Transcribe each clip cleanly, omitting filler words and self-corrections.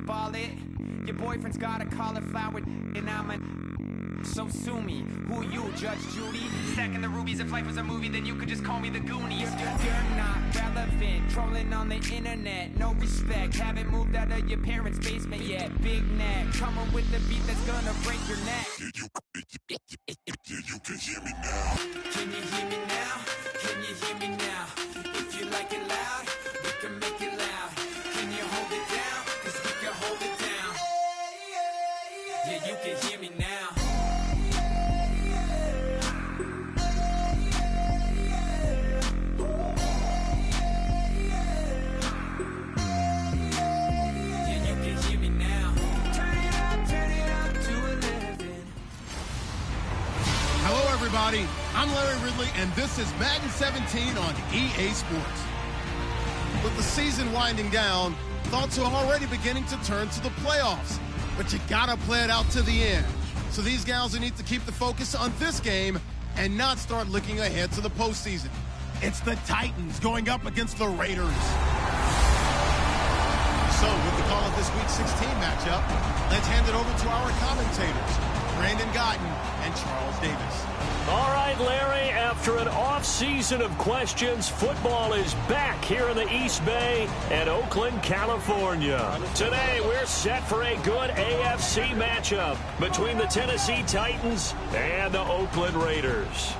ball it. Your boyfriend's got a cauliflower, and I'm a... So sue me. Who you, Judge Judy? Stacking the rubies. If life was a movie, then you could just call me the Goonies. You're not relevant. Trolling on the internet. No respect. Haven't moved out of your parents' basement yet. Big neck. Coming with the beat that's gonna break your neck. You can hear me now. Can you hear me now? Can you hear me now? If you like it loud, we can make it loud. Can you hold it down? 'Cause we can hold it down. Yeah, you can hear me now. Yeah, you can hear me now. Turn it up to 11. Hello, everybody. I'm Larry Ridley, and this is Madden 17 on EA Sports. With the season winding down, thoughts are already beginning to turn to the playoffs. But you gotta play it out to the end. So these guys need to keep the focus on this game and not start looking ahead to the postseason. It's the Titans going up against the Raiders. So with the call of this Week 16 matchup, let's hand it over to our commentators, Brandon Gotton and Charles Davis. All right, Larry, after an off-season of questions, football is back here in the East Bay at Oakland, California. Today, we're set for a good AFC matchup between the Tennessee Titans and the Oakland Raiders.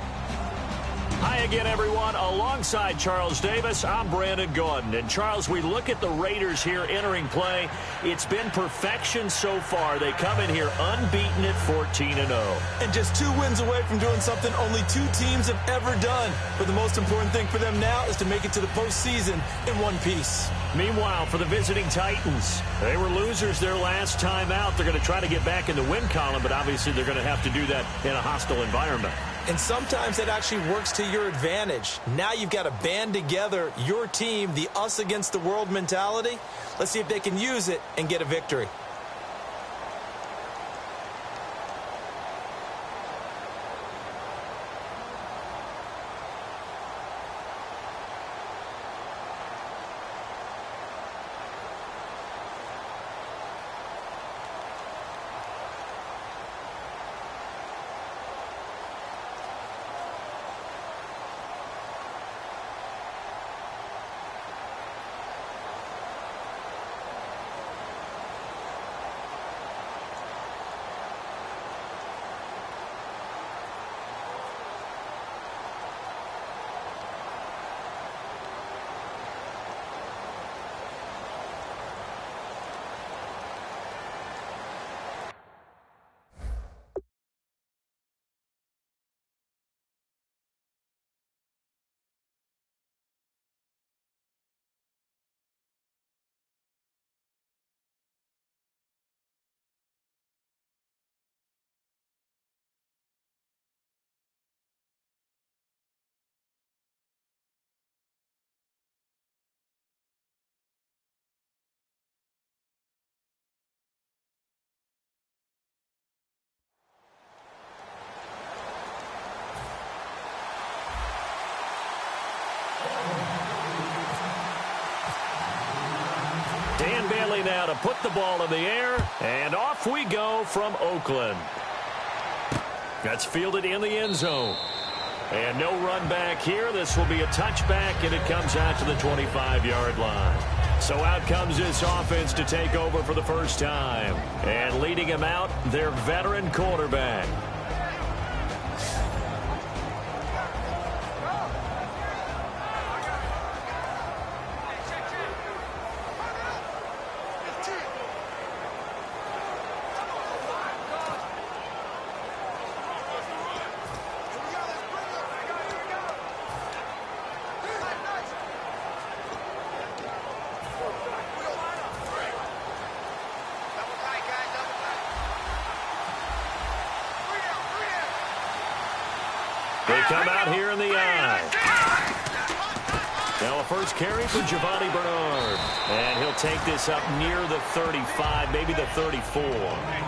Hi again, everyone. Alongside Charles Davis, I'm Brandon Gordon. And, Charles, we look at the Raiders here entering play. It's been perfection so far. They come in here unbeaten at 14-0. And just 2 wins away from doing something only 2 teams have ever done. But the most important thing for them now is to make it to the postseason in one piece. Meanwhile, for the visiting Titans, they were losers their last time out. They're going to try to get back in the win column, but obviously they're going to have to do that in a hostile environment. And sometimes that actually works to your advantage. Now you've got to band together your team, the us against the world mentality. Let's see if they can use it and get a victory. Dan Bailey now to put the ball in the air, and off we go from Oakland. That's fielded in the end zone. And no run back here. This will be a touchback, and it comes out to the 25-yard line. So out comes this offense to take over for the first time. And leading him out, their veteran quarterback. They come out here in the eye. Now a first carry for Giovanni Bernard. And he'll take this up near the 35, maybe the 34.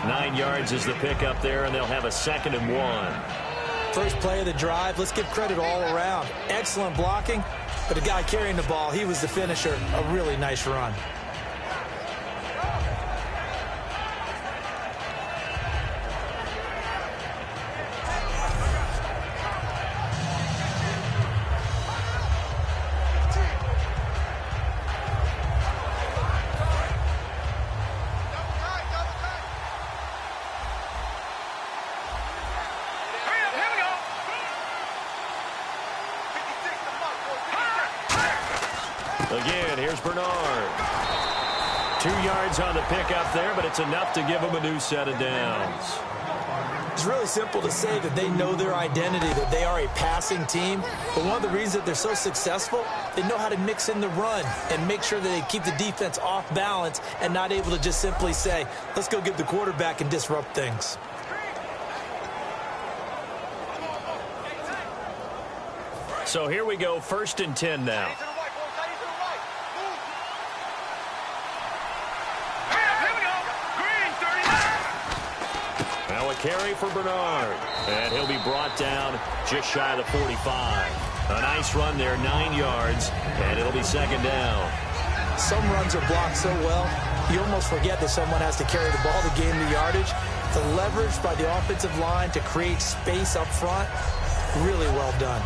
9 yards is the pickup there, and they'll have a 2nd and 1. First play of the drive. Let's give credit all around. Excellent blocking, but the guy carrying the ball, he was the finisher. A really nice run. Again, here's Bernard. 2 yards on the pickup there, but it's enough to give them a new set of downs. It's really simple to say that they know their identity, that they are a passing team. But one of the reasons that they're so successful, they know how to mix in the run and make sure that they keep the defense off balance and not able to just simply say, let's go get the quarterback and disrupt things. So here we go, 1st and 10 now. Now a carry for Bernard. And he'll be brought down just shy of the 45. A nice run there, 9 yards, and it'll be 2nd down. Some runs are blocked so well, you almost forget that someone has to carry the ball to gain the yardage. The leverage by the offensive line to create space up front, really well done.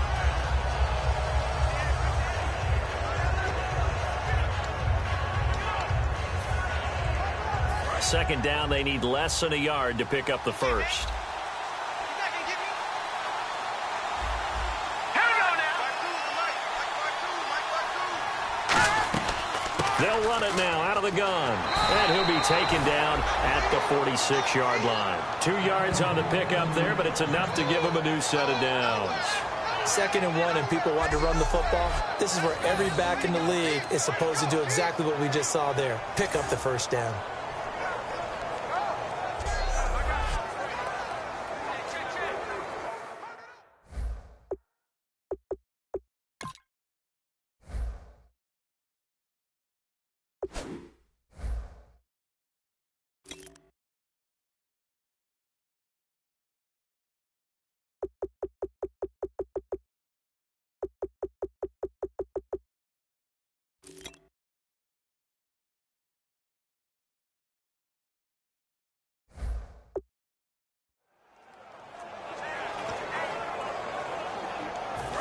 Second down, they need less than a yard to pick up the first. They'll run it now out of the gun. And he'll be taken down at the 46-yard line. 2 yards on the pickup there, but it's enough to give him a new set of downs. 2nd and 1 and people want to run the football. This is where every back in the league is supposed to do exactly what we just saw there. Pick up the first down.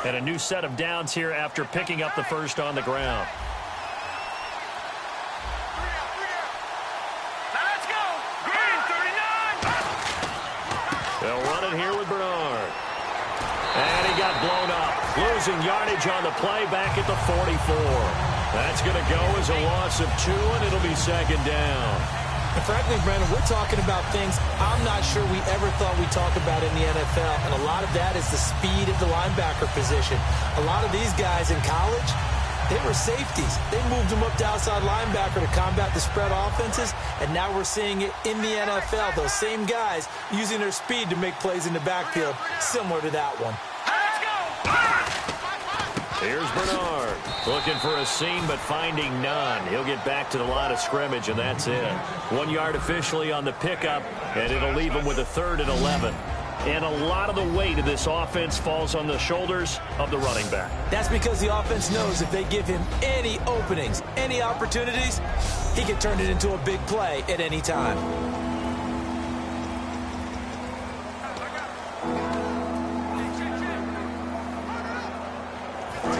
And a new set of downs here after picking up the first on the ground. Let's go! Green 39! They'll run it here with Bernard. And he got blown up. Losing yardage on the play back at the 44. That's going to go as a loss of 2, and it'll be 2nd down. And frankly, Brandon, we're talking about things I'm not sure we ever thought we'd talk about in the NFL. And a lot of that is the speed of the linebacker position. A lot of these guys in college, they were safeties. They moved them up to outside linebacker to combat the spread offenses. And now we're seeing it in the NFL. Those same guys using their speed to make plays in the backfield, similar to that one. Here's Bernard, looking for a seam but finding none. He'll get back to the line of scrimmage, and that's it. 1 yard officially on the pickup, and it'll leave him with a 3rd and 11. And a lot of the weight of this offense falls on the shoulders of the running back. That's because the offense knows if they give him any openings, any opportunities, he can turn it into a big play at any time.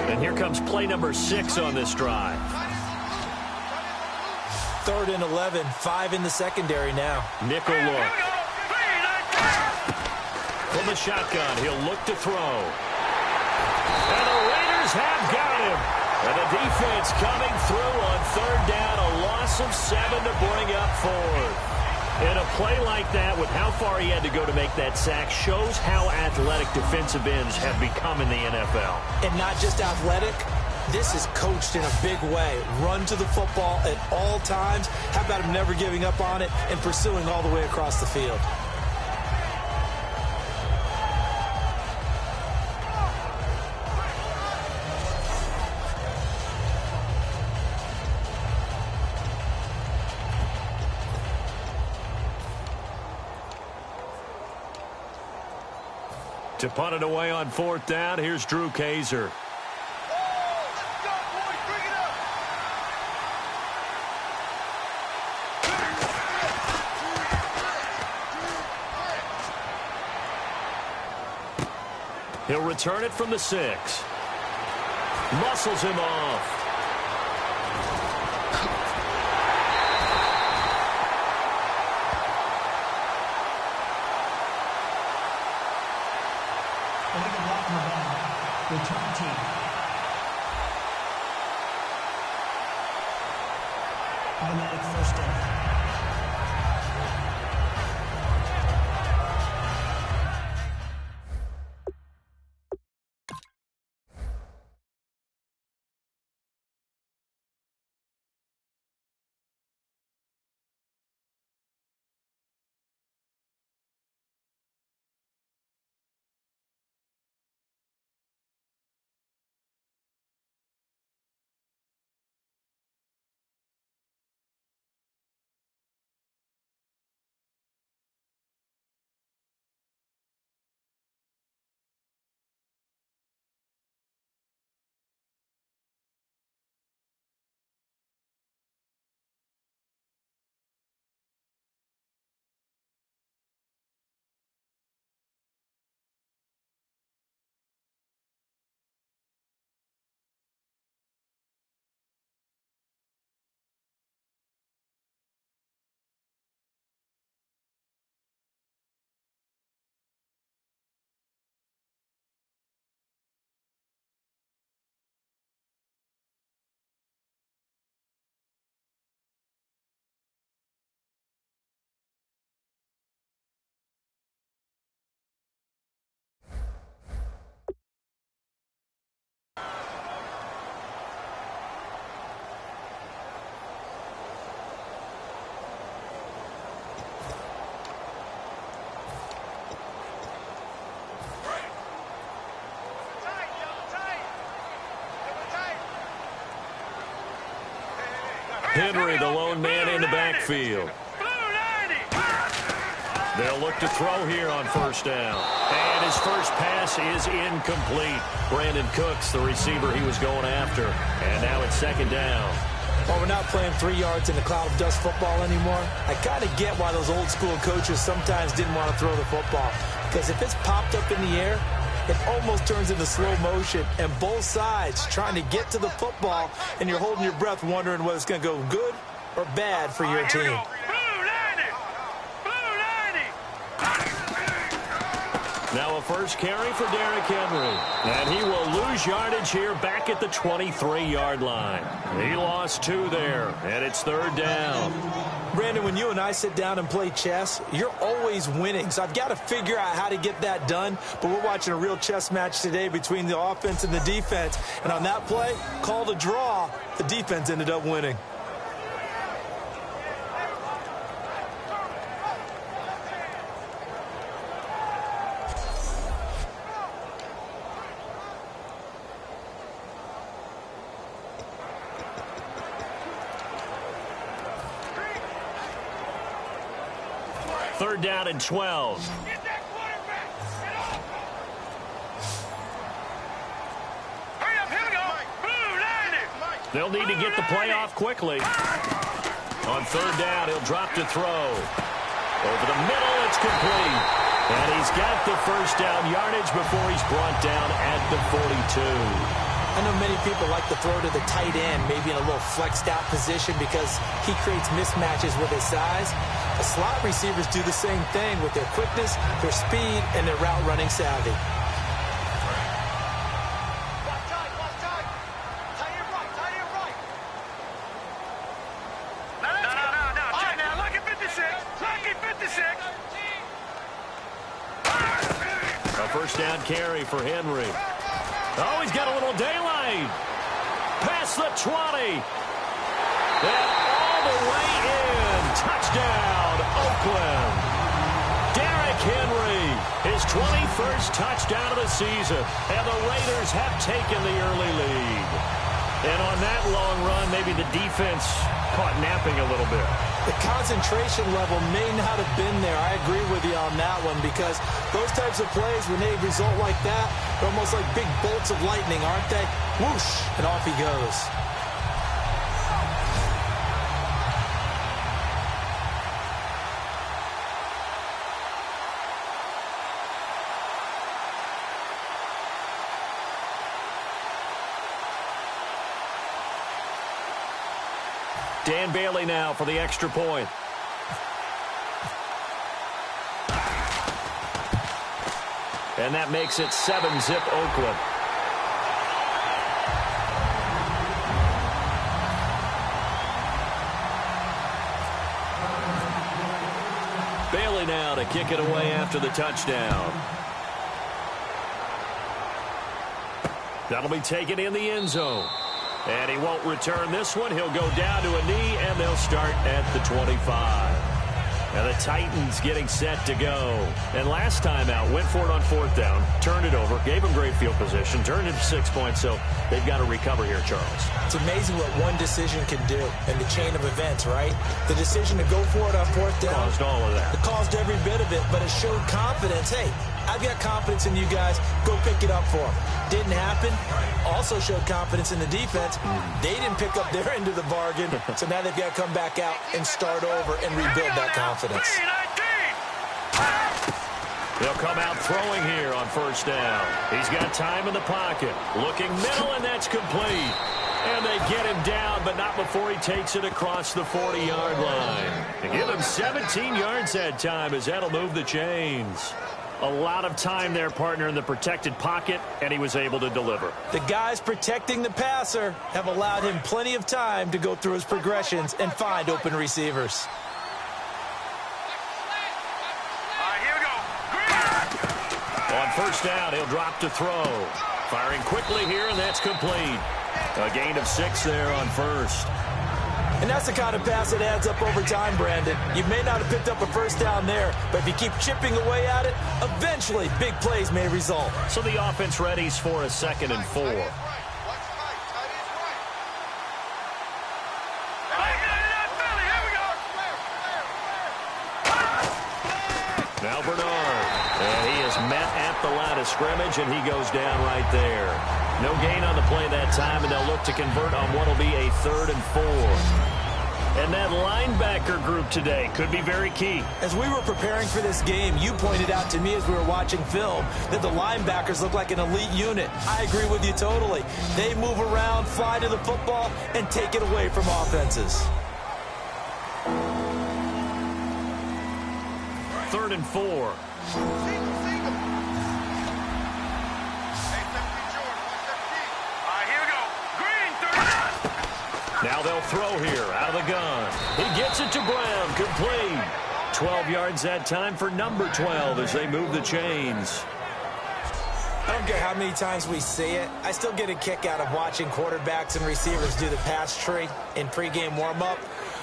And here comes play number 6 on this drive. 3rd and 11, 5 in the secondary now. Nickel look. From the shotgun, he'll look to throw. And the Raiders have got him. And the defense coming through on 3rd down, a loss of 7 to bring up 4th. And a play like that, with how far he had to go to make that sack, shows how athletic defensive ends have become in the NFL. And not just athletic, this is coached in a big way. Run to the football at all times. How about him never giving up on it and pursuing all the way across the field? To punt it away on 4th down, here's Drew Kaiser. He'll return it from the 6. Muscles him off. Return team. Automatic first down. Henry, the lone man in the backfield. They'll look to throw here on first down. And his first pass is incomplete. Brandon Cooks, the receiver he was going after. And now it's second down. Well, we're not playing 3 yards in the cloud of dust football anymore. I kind of get why those old school coaches sometimes didn't want to throw the football. Because if it's popped up in the air, it almost turns into slow motion, and both sides trying to get to the football, and you're holding your breath wondering whether it's going to go good or bad for your team. Now a first carry for Derrick Henry. And he will lose yardage here back at the 23-yard line. He lost 2 there, and it's third down. Brandon, when you and I sit down and play chess, you're always winning. So I've got to figure out how to get that done. But we're watching a real chess match today between the offense and the defense. And on that play, called a draw, the defense ended up winning. Third down and 12. They'll need to get the play off quickly. On third down, he'll drop to throw. Over the middle, it's complete. And he's got the first down yardage before he's brought down at the 42. I know many people like to throw to the tight end, maybe in a little flexed out position because he creates mismatches with his size. The slot receivers do the same thing with their quickness, their speed, and their route running savvy. A first down carry for Henry. Oh, he's got a little daylight. Past the 20. And all the way in. Touchdown, Oakland. Derrick Henry, his 21st touchdown of the season. And the Raiders have taken the early lead. And on that long run, maybe the defense caught napping a little bit. The concentration level may not have been there. I agree with you on that one because those types of plays, when they result like that, they're almost like big bolts of lightning, aren't they? Whoosh, and off he goes. Dan Bailey now for the extra point. And that makes it 7-zip Oakland. now to kick it away after the touchdown. That'll be taken in the end zone. And he won't return this one. He'll go down to a knee, and they'll start at the 25. And the Titans getting set to go. And last time out, went for it on 4th down, turned it over, gave them great field position, turned it to 6 points, so they've got to recover here, Charles. It's amazing what one decision can do in the chain of events, right? The decision to go for it on 4th down. Caused all of that. It caused every bit of it, but it showed confidence. Hey, I've got confidence in you guys. Go pick it up for them. Didn't happen. Also showed confidence in the defense. They didn't pick up their end of the bargain, so now they've got to come back out and start over and rebuild that confidence. They'll come out throwing here on 1st down. He's got time in the pocket. Looking middle, and that's complete. And they get him down, but not before he takes it across the 40-yard line. They give him 17 yards that time, as that'll move the chains. A lot of time there, partner, in the protected pocket, and he was able to deliver. The guys protecting the passer have allowed him plenty of time to go through his progressions and find open receivers. On 1st down, he'll drop to throw. Firing quickly here, and that's complete. A gain of 6 there on 1st. And that's the kind of pass that adds up over time, Brandon. You may not have picked up a 1st down there, but if you keep chipping away at it, eventually big plays may result. So the offense readies for a 2nd and 4. Now Bernard. And he is met at the line of scrimmage, and he goes down right there. No gain on the play that time, and they'll look to convert on what will be a 3rd and 4. And that linebacker group today could be very key. As we were preparing for this game, you pointed out to me as we were watching film that the linebackers look like an elite unit. I agree with you totally. They move around, fly to the football, and take it away from offenses. 3rd and 4. Now they'll throw here out of the gun. He gets it to Brown, complete. 12 yards that time for number 12 as they move the chains. I don't care how many times we see it. I still get a kick out of watching quarterbacks and receivers do the pass tree in pregame warm-up.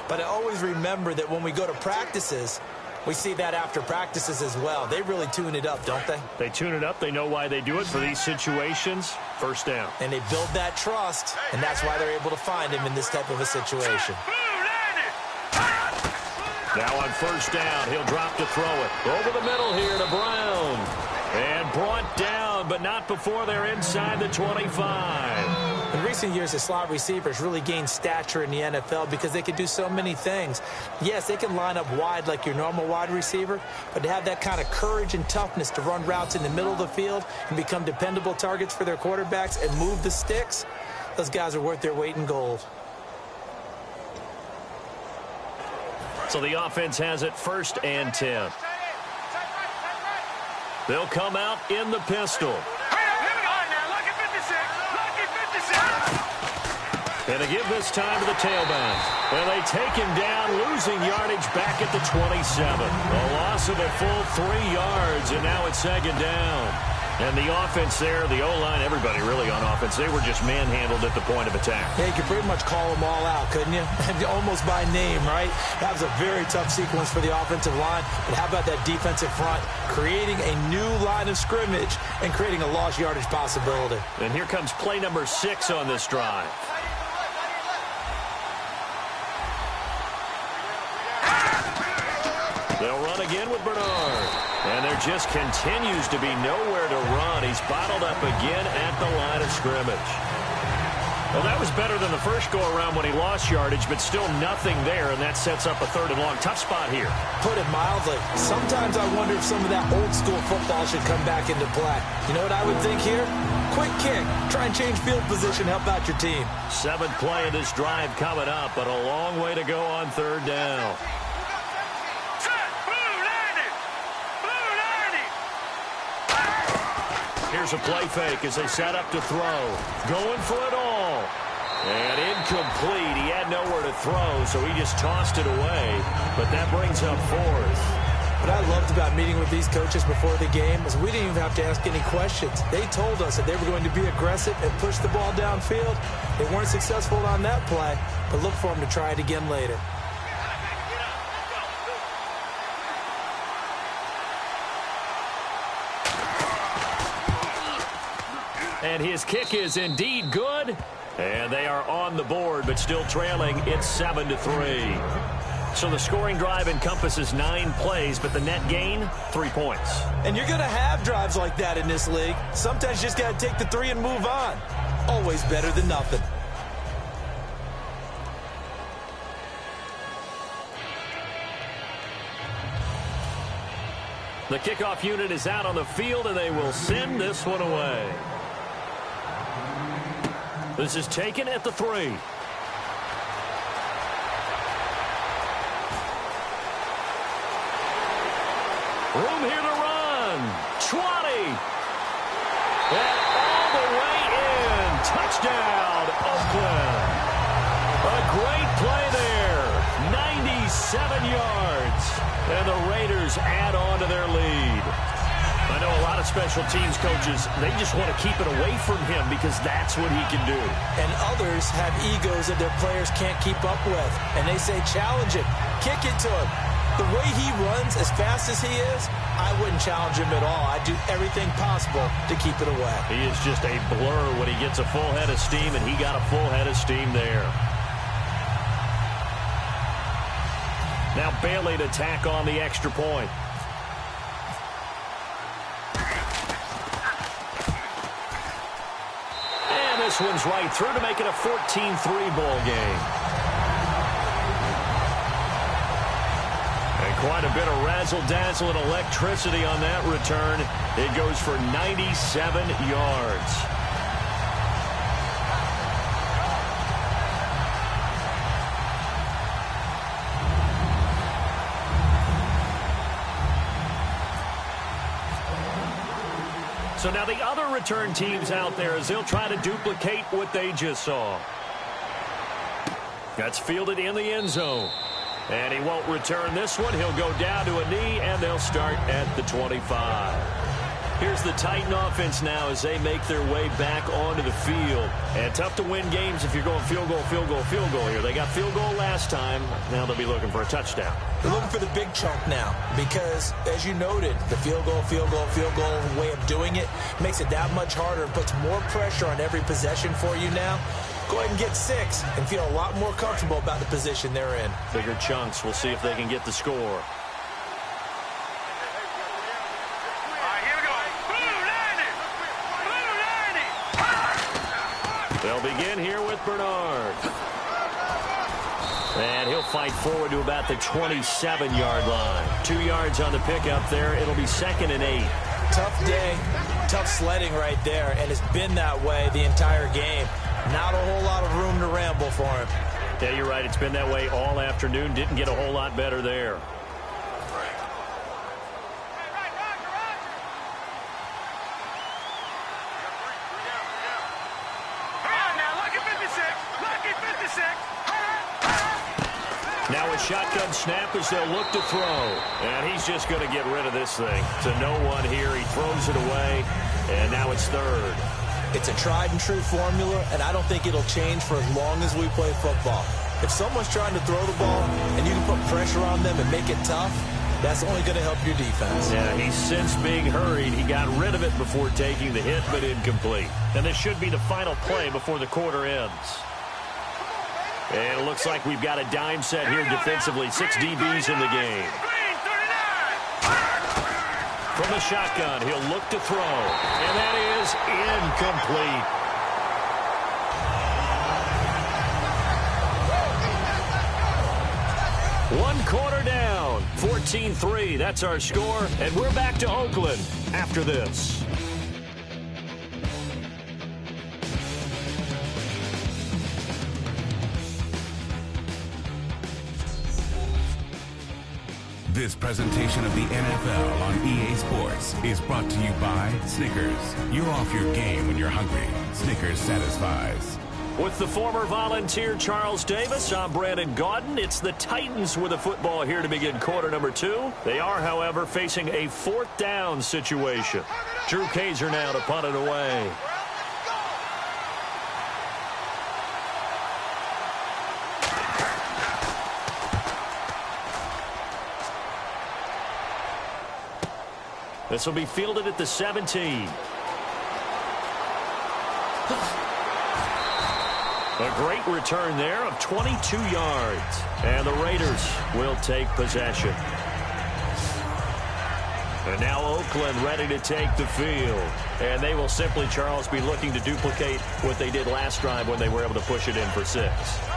But I always remember that when we go to practices, we see that after practices as well. They really tune it up, don't they? They tune it up. They know why they do it for these situations. 1st down. And they build that trust, and that's why they're able to find him in this type of a situation. Now on 1st down, he'll drop to throw it. Over the middle here to Brown. And brought down, but not before they're inside the 25. In recent years, the slot receivers really gained stature in the NFL because they can do so many things. Yes, they can line up wide like your normal wide receiver, but to have that kind of courage and toughness to run routes in the middle of the field and become dependable targets for their quarterbacks and move the sticks, those guys are worth their weight in gold. So the offense has it 1st and 10. They'll come out in the pistol. And they give this time to the tailback. And they take him down, losing yardage back at the 27. A loss of a full 3 yards, and now it's 2nd down. And the offense there, the O-line, everybody really on offense, they were just manhandled at the point of attack. Yeah, you could pretty much call them all out, couldn't you? Almost by name, right? That was a very tough sequence for the offensive line. But how about that defensive front? Creating a new line of scrimmage and creating a lost yardage possibility. And here comes play number 6 on this drive. They'll run again with Bernard. And there just continues to be nowhere to run. He's bottled up again at the line of scrimmage. Well, that was better than the first go-around when he lost yardage, but still nothing there, and that sets up a 3rd and long. Tough spot here. Put it mildly. Sometimes I wonder if some of that old-school football should come back into play. You know what I would think here? Quick kick. Try and change field position, help out your team. 7th play of this drive coming up, but a long way to go on 3rd down. Here's a play fake as they set up to throw. Going for it all. And incomplete. He had nowhere to throw, so he just tossed it away. But that brings up 4th. What I loved about meeting with these coaches before the game is we didn't even have to ask any questions. They told us that they were going to be aggressive and push the ball downfield. They weren't successful on that play, but look for them to try it again later. And his kick is indeed good. And they are on the board, but still trailing. It's 7-3. So the scoring drive encompasses 9 plays, but the net gain, 3 points. And you're going to have drives like that in this league. Sometimes you just got to take the 3 and move on. Always better than nothing. The kickoff unit is out on the field, and they will send this one away. This is taken at the 3. Room here to run. 20. And all the way in. Touchdown, Oakland. A great play there. 97 yards. And the Raiders add on to their lead. I know a lot of special teams coaches, they just want to keep it away from him because that's what he can do. And others have egos that their players can't keep up with. And they say, challenge him, kick it to him. The way he runs as fast as he is, I wouldn't challenge him at all. I'd do everything possible to keep it away. He is just a blur when he gets a full head of steam, and he got a full head of steam there. Now Bailey to tack on the extra point. This one's right through to make it a 14-3 ball game. And quite a bit of razzle-dazzle and electricity on that return. It goes for 97 yards. So now the other return teams out there as they'll try to duplicate what they just saw. That's fielded in the end zone. And he won't return this one. He'll go down to a knee, and they'll start at the 25. Here's the Titan offense now as they make their way back onto the field. And tough to win games if you're going field goal, field goal, field goal here. They got field goal last time. Now they'll be looking for a touchdown. They're looking for the big chunk now because, as you noted, the field goal way of doing it makes it that much harder and puts more pressure on every possession for you now. Go ahead and get 6 and feel a lot more comfortable about the position they're in. Bigger chunks. We'll see if they can get the score. They'll begin here with Bernard. And he'll fight forward to about the 27-yard line. 2 yards on the pickup there. It'll be 2nd and 8. Tough day, tough sledding right there, and it's been that way the entire game. Not a whole lot of room to ramble for him. Yeah, you're right. It's been that way all afternoon. Didn't get a whole lot better there. Now a shotgun snap as they'll look to throw. And he's just going to get rid of this thing. To no one here. He throws it away. And now it's 3rd. It's a tried and true formula, and I don't think it'll change for as long as we play football. If someone's trying to throw the ball and you can put pressure on them and make it tough, that's only going to help your defense. Yeah, he's since being hurried. He got rid of it before taking the hit, but incomplete. And this should be the final play before the quarter ends. And it looks like we've got a dime set here defensively. 6 DBs in the game. From the shotgun, he'll look to throw. And that is incomplete. One quarter down. 14-3. That's our score. And we're back to Oakland after this. This presentation of the NFL on EA Sports is brought to you by Snickers. You're off your game when you're hungry. Snickers satisfies. With the former Volunteer Charles Davis, I'm Brandon Gaudin. It's the Titans with the football here to begin quarter number 2. They are, however, facing a 4th down situation. Drew Kaiser now to punt it away. This will be fielded at the 17. A great return there of 22 yards. And the Raiders will take possession. And now Oakland ready to take the field. And they will simply, Charles, be looking to duplicate what they did last drive when they were able to push it in for 6.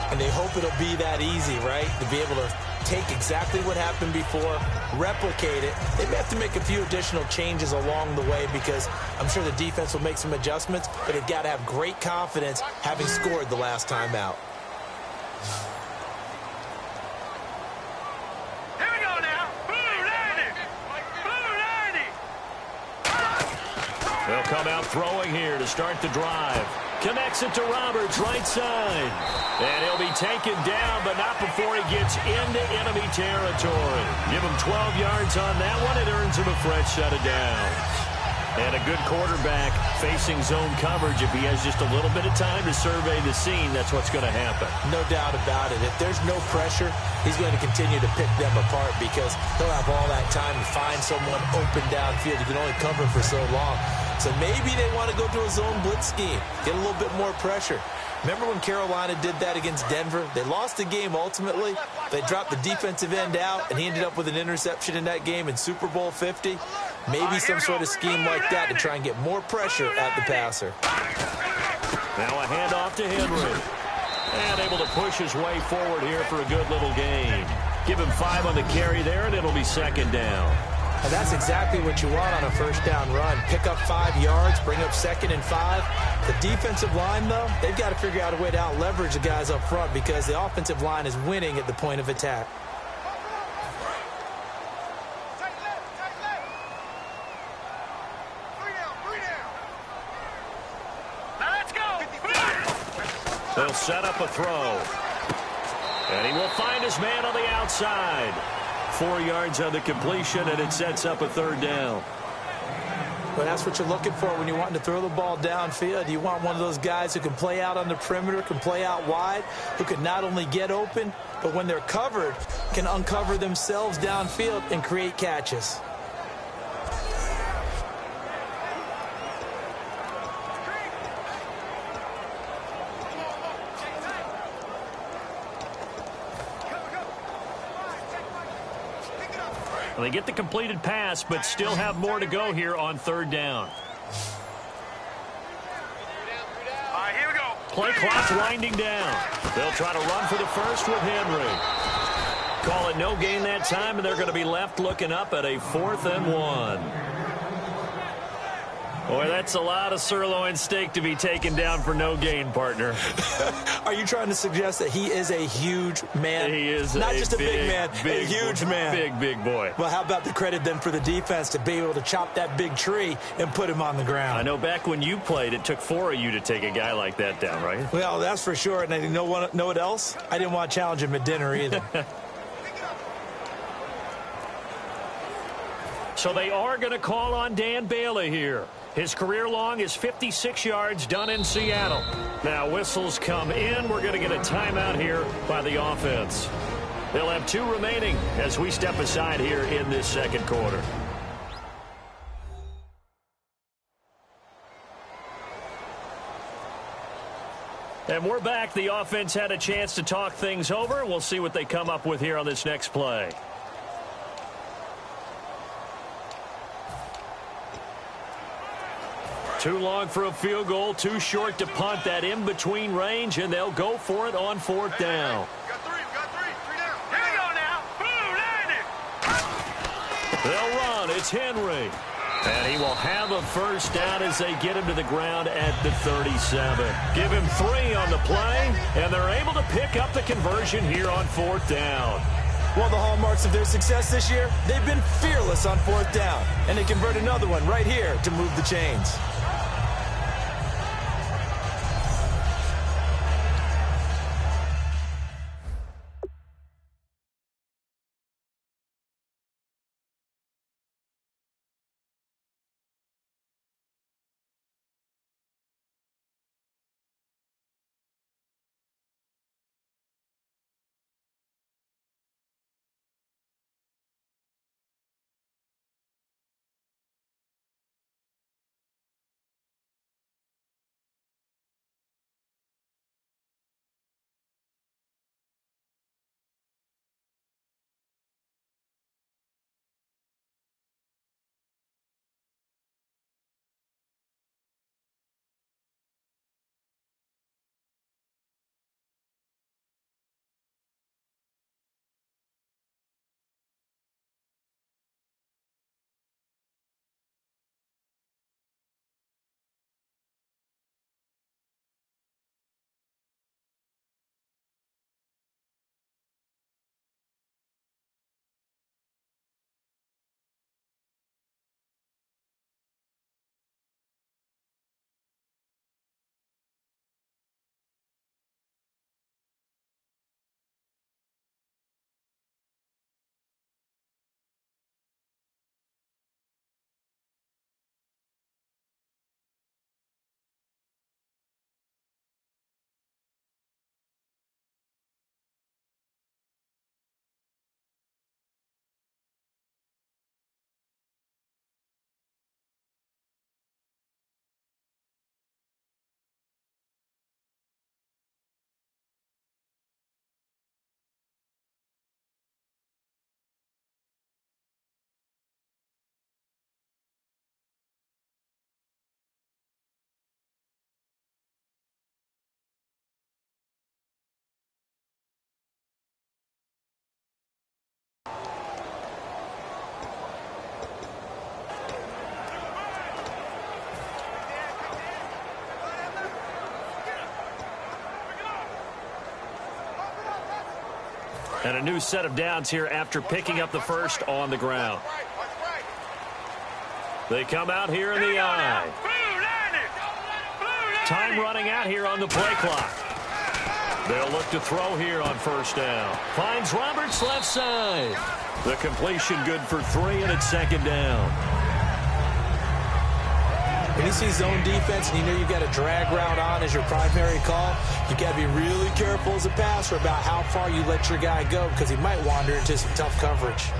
And they hope it'll be that easy, right? To be able to take exactly what happened before, replicate it. They may have to make a few additional changes along the way because I'm sure the defense will make some adjustments, but they've got to have great confidence having scored the last time out. Here we go now. Blue 90. They'll come out throwing here to start the drive. Connects it to Roberts, right side. And he'll be taken down, but not before he gets into enemy territory. Give him 12 yards on that one. It earns him a fresh set of downs. And a good quarterback facing zone coverage. If he has just a little bit of time to survey the scene, that's what's going to happen. No doubt about it. If there's no pressure, he's going to continue to pick them apart because he'll have all that time to find someone open downfield. You can only cover for so long. So maybe they want to go to a zone blitz scheme, get a little bit more pressure. Remember when Carolina did that against Denver? They lost the game ultimately. They dropped the defensive end out, and he ended up with an interception in that game in Super Bowl 50. Maybe some sort of scheme like that to try and get more pressure at the passer. Now a handoff to Henry. And able to push his way forward here for a good little gain. Give him 5 on the carry there, and it'll be 2nd down. And that's exactly what you want on a 1st down run. Pick up 5 yards, bring up 2nd and 5. The defensive line, though, they've got to figure out a way to out-leverage the guys up front because the offensive line is winning at the point of attack. Now let's go. They'll set up a throw. And he will find his man on the outside. 4 yards on the completion, and it sets up a 3rd down. Well, that's what you're looking for when you're wanting to throw the ball downfield. You want one of those guys who can play out on the perimeter, can play out wide, who can not only get open, but when they're covered, can uncover themselves downfield and create catches. Well, they get the completed pass, but still have more to go here on 3rd down. All right, here we go. Play clock winding down. They'll try to run for the first with Henry. Call it no gain that time, and they're going to be left looking up at a 4th and 1. Boy, that's a lot of sirloin steak to be taken down for no gain, partner. Are you trying to suggest that he is a huge man? He is not just a big man, big, a huge man. Big boy. Well, how about the credit then for the defense to be able to chop that big tree and put him on the ground? I know back when you played, it took 4 of you to take a guy like that down, right? Well, that's for sure. And you know what else? I didn't want to challenge him at dinner either. So they are going to call on Dan Bailey here. His career long is 56 yards done in Seattle. Now whistles come in. We're going to get a timeout here by the offense. They'll have 2 remaining as we step aside here in this 2nd quarter. And we're back. The offense had a chance to talk things over. We'll see what they come up with here on this next play. Too long for a field goal, too short to punt that in-between range, and they'll go for it on 4th down. Got 3 down. Here we go now. Blue 90. They'll run. It's Henry. And he will have a 1st down as they get him to the ground at the 37. Give him 3 on the play, and they're able to pick up the conversion here on 4th down. One of the hallmarks of their success this year, they've been fearless on 4th down. And they convert another one right here to move the chains. And a new set of downs here after picking up the first on the ground. They come out here in the I. Time running out here on the play clock. They'll look to throw here on first down. Finds Roberts left side. The completion good for 3, and it's second down. When you see zone defense and you know you've got a drag route on as your primary call, you've got to be really careful as a passer about how far you let your guy go because he might wander into some tough coverage.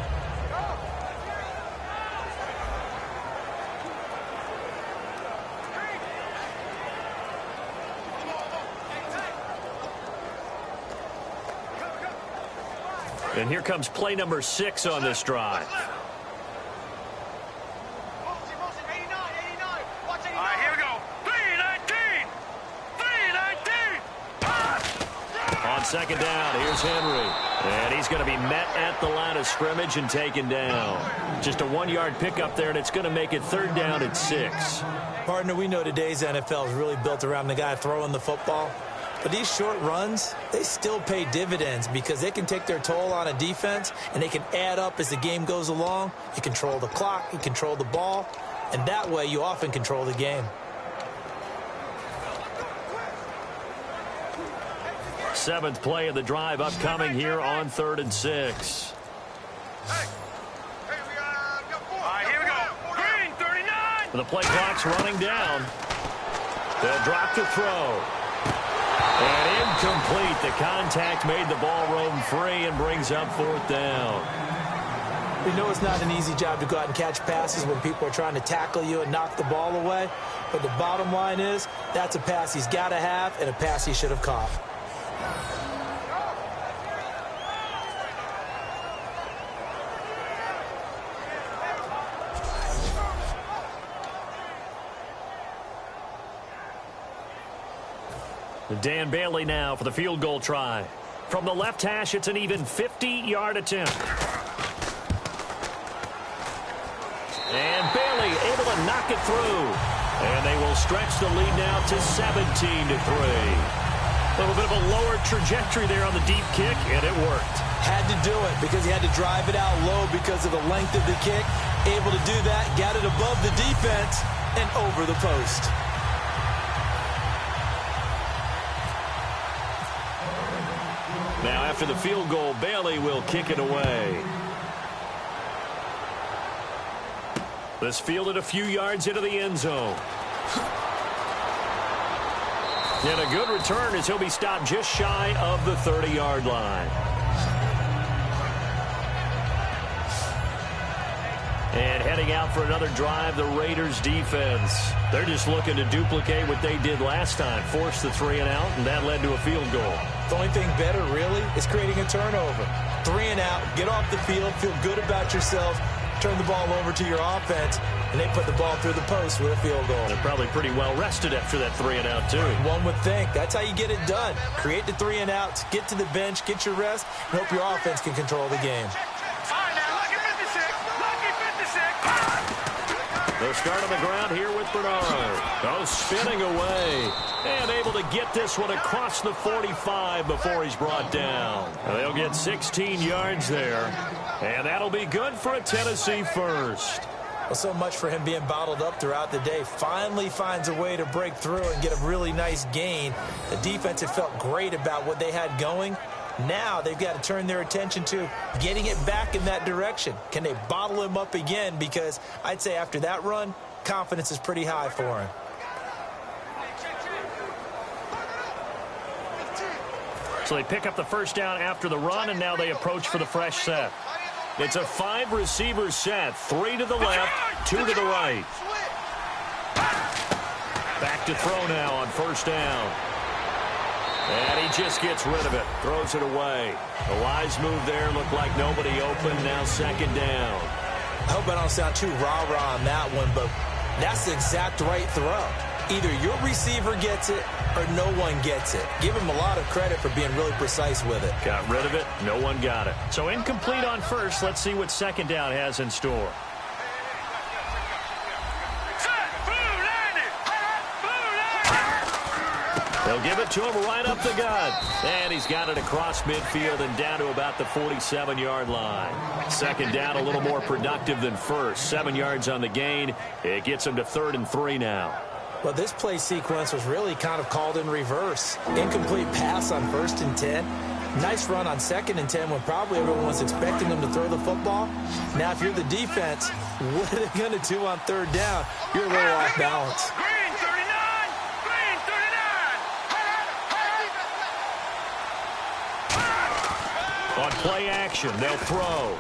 And here comes play number 6 on this drive. On second down, here's Henry. And he's going to be met at the line of scrimmage and taken down. Just a 1-yard pickup there, and it's going to make it third down at 6. Partner, we know today's NFL is really built around the guy throwing the football. But these short runs, they still pay dividends because they can take their toll on a defense, and they can add up as the game goes along. You control the clock, you control the ball, and that way you often control the game. Seventh play of the drive upcoming here on 3rd and 6. Here we go. Green, 39. The play clock's running down. They'll drop to throw. And incomplete. The contact made the ball roam free and brings up 4th down. We know it's not an easy job to go out and catch passes when people are trying to tackle you and knock the ball away. But the bottom line is that's a pass he's got to have and a pass he should have caught. Dan Bailey now for the field goal try. From the left hash, it's an even 50-yard attempt. And Bailey able to knock it through. And they will stretch the lead now to 17-3. A little bit of a lower trajectory there on the deep kick, and it worked. Had to do it because he had to drive it out low because of the length of the kick. Able to do that, got it above the defense, and over the post. Now, after the field goal, Bailey will kick it away. This fielded a few yards into the end zone. And a good return as he'll be stopped just shy of the 30-yard line. And heading out for another drive, the Raiders defense. They're just looking to duplicate what they did last time. Force the 3 and out, and that led to a field goal. The only thing better, really, is creating a turnover. 3 and out, get off the field, feel good about yourself, turn the ball over to your offense, and they put the ball through the post with a field goal. They're probably pretty well rested after that 3 and out, too. One would think. That's how you get it done. Create the 3 and outs, get to the bench, get your rest, and hope your offense can control the game. They'll start on the ground here with Bernard. Oh, spinning away. And able to get this one across the 45 before he's brought down. They'll get 16 yards there. And that'll be good for a Tennessee first. Well, so much for him being bottled up throughout the day. Finally finds a way to break through and get a really nice gain. The defense had felt great about what they had going. Now they've got to turn their attention to getting it back in that direction. Can they bottle him up again? Because I'd say after that run, confidence is pretty high for him. So they pick up the first down after the run, and now they approach for the fresh set. It's a 5-receiver set. 3 to the left, 2 to the right. Back to throw now on first down. And he just gets rid of it. Throws it away. A wise move there. Looked like nobody open. Now second down. I hope I don't sound too rah-rah on that one, but that's the exact right throw. Either your receiver gets it or no one gets it. Give him a lot of credit for being really precise with it. Got rid of it. No one got it. So incomplete on first. Let's see what second down has in store. They'll give it to him right up the gut. And he's got it across midfield and down to about the 47-yard line. Second down, a little more productive than first. 7 yards on the gain. It gets him to 3rd and 3 now. Well, this play sequence was really kind of called in reverse. Incomplete pass on 1st and 10. Nice run on 2nd and 10 when probably everyone was expecting them to throw the football. Now, if you're the defense, what are they going to do on 3rd down? You're a little off balance. Green 39! Green 39! On play action, they'll throw.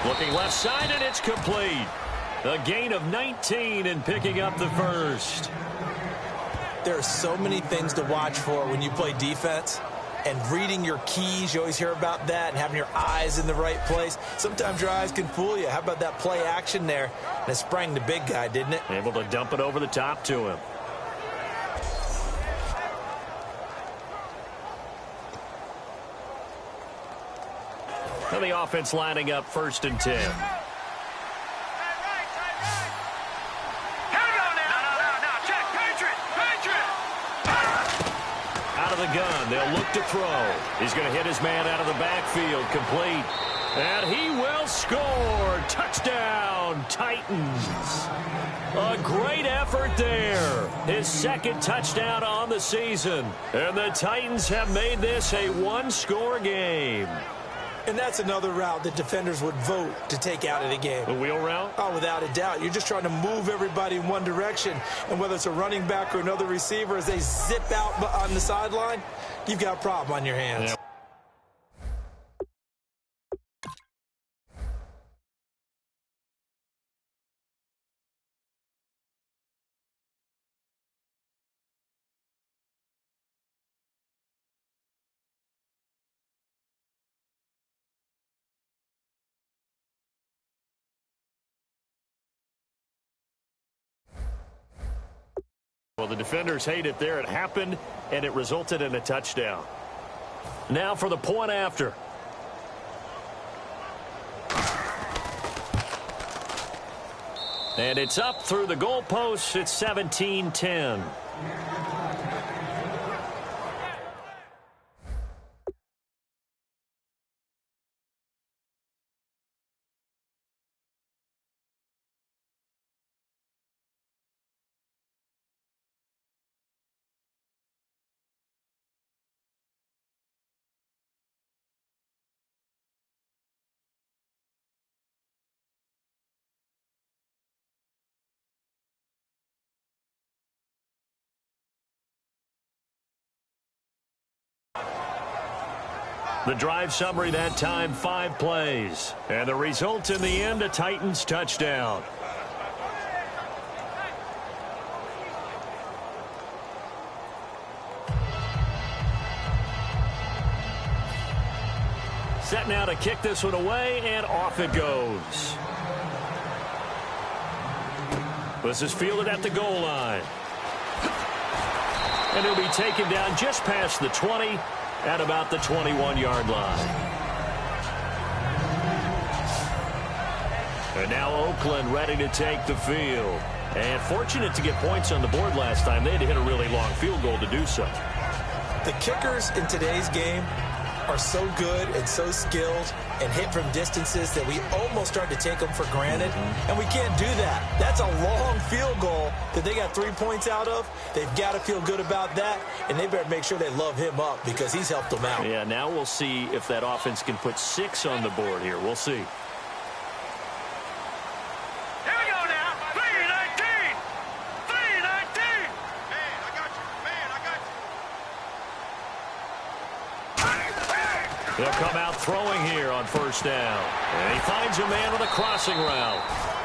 Looking left side, and it's complete. A gain of 19 and picking up the first. There are so many things to watch for when you play defense. And reading your keys, you always hear about that, and having your eyes in the right place. Sometimes your eyes can fool you. How about that play action there? And it sprang the big guy, didn't it? Able to dump it over the top to him. And the offense lining up 1st and 10. The gun. They'll look to throw. He's going to hit his man out of the backfield. Complete. And he will score. Touchdown, Titans. A great effort there. His 2nd touchdown on the season. And the Titans have made this a 1-score game. And that's another route that defenders would vote to take out of the game. The wheel route? Oh, without a doubt. You're just trying to move everybody in one direction. And whether it's a running back or another receiver, as they zip out on the sideline, you've got a problem on your hands. Yeah. Well, the defenders hate it there. It happened, and it resulted in a touchdown. Now for the point after. And it's up through the goalposts. It's 17-10. The drive summary that time, 5 plays. And the result in the end, a Titans touchdown. Set now to kick this one away, and off it goes. This is fielded at the goal line. And he'll be taken down just past the 20 at about the 21-yard line. And now Oakland ready to take the field. And fortunate to get points on the board last time. They had to hit a really long field goal to do so. The kickers in today's game are so good and so skilled and hit from distances that we almost start to take them for granted. And we can't do that. That's a long field goal that they got 3 points out of. They've got to feel good about that, and they better make sure they love him up because he's helped them out. Yeah, now we'll see if that offense can put 6 on the board here. We'll see. They'll come out throwing here on 1st down. And he finds a man with a crossing route.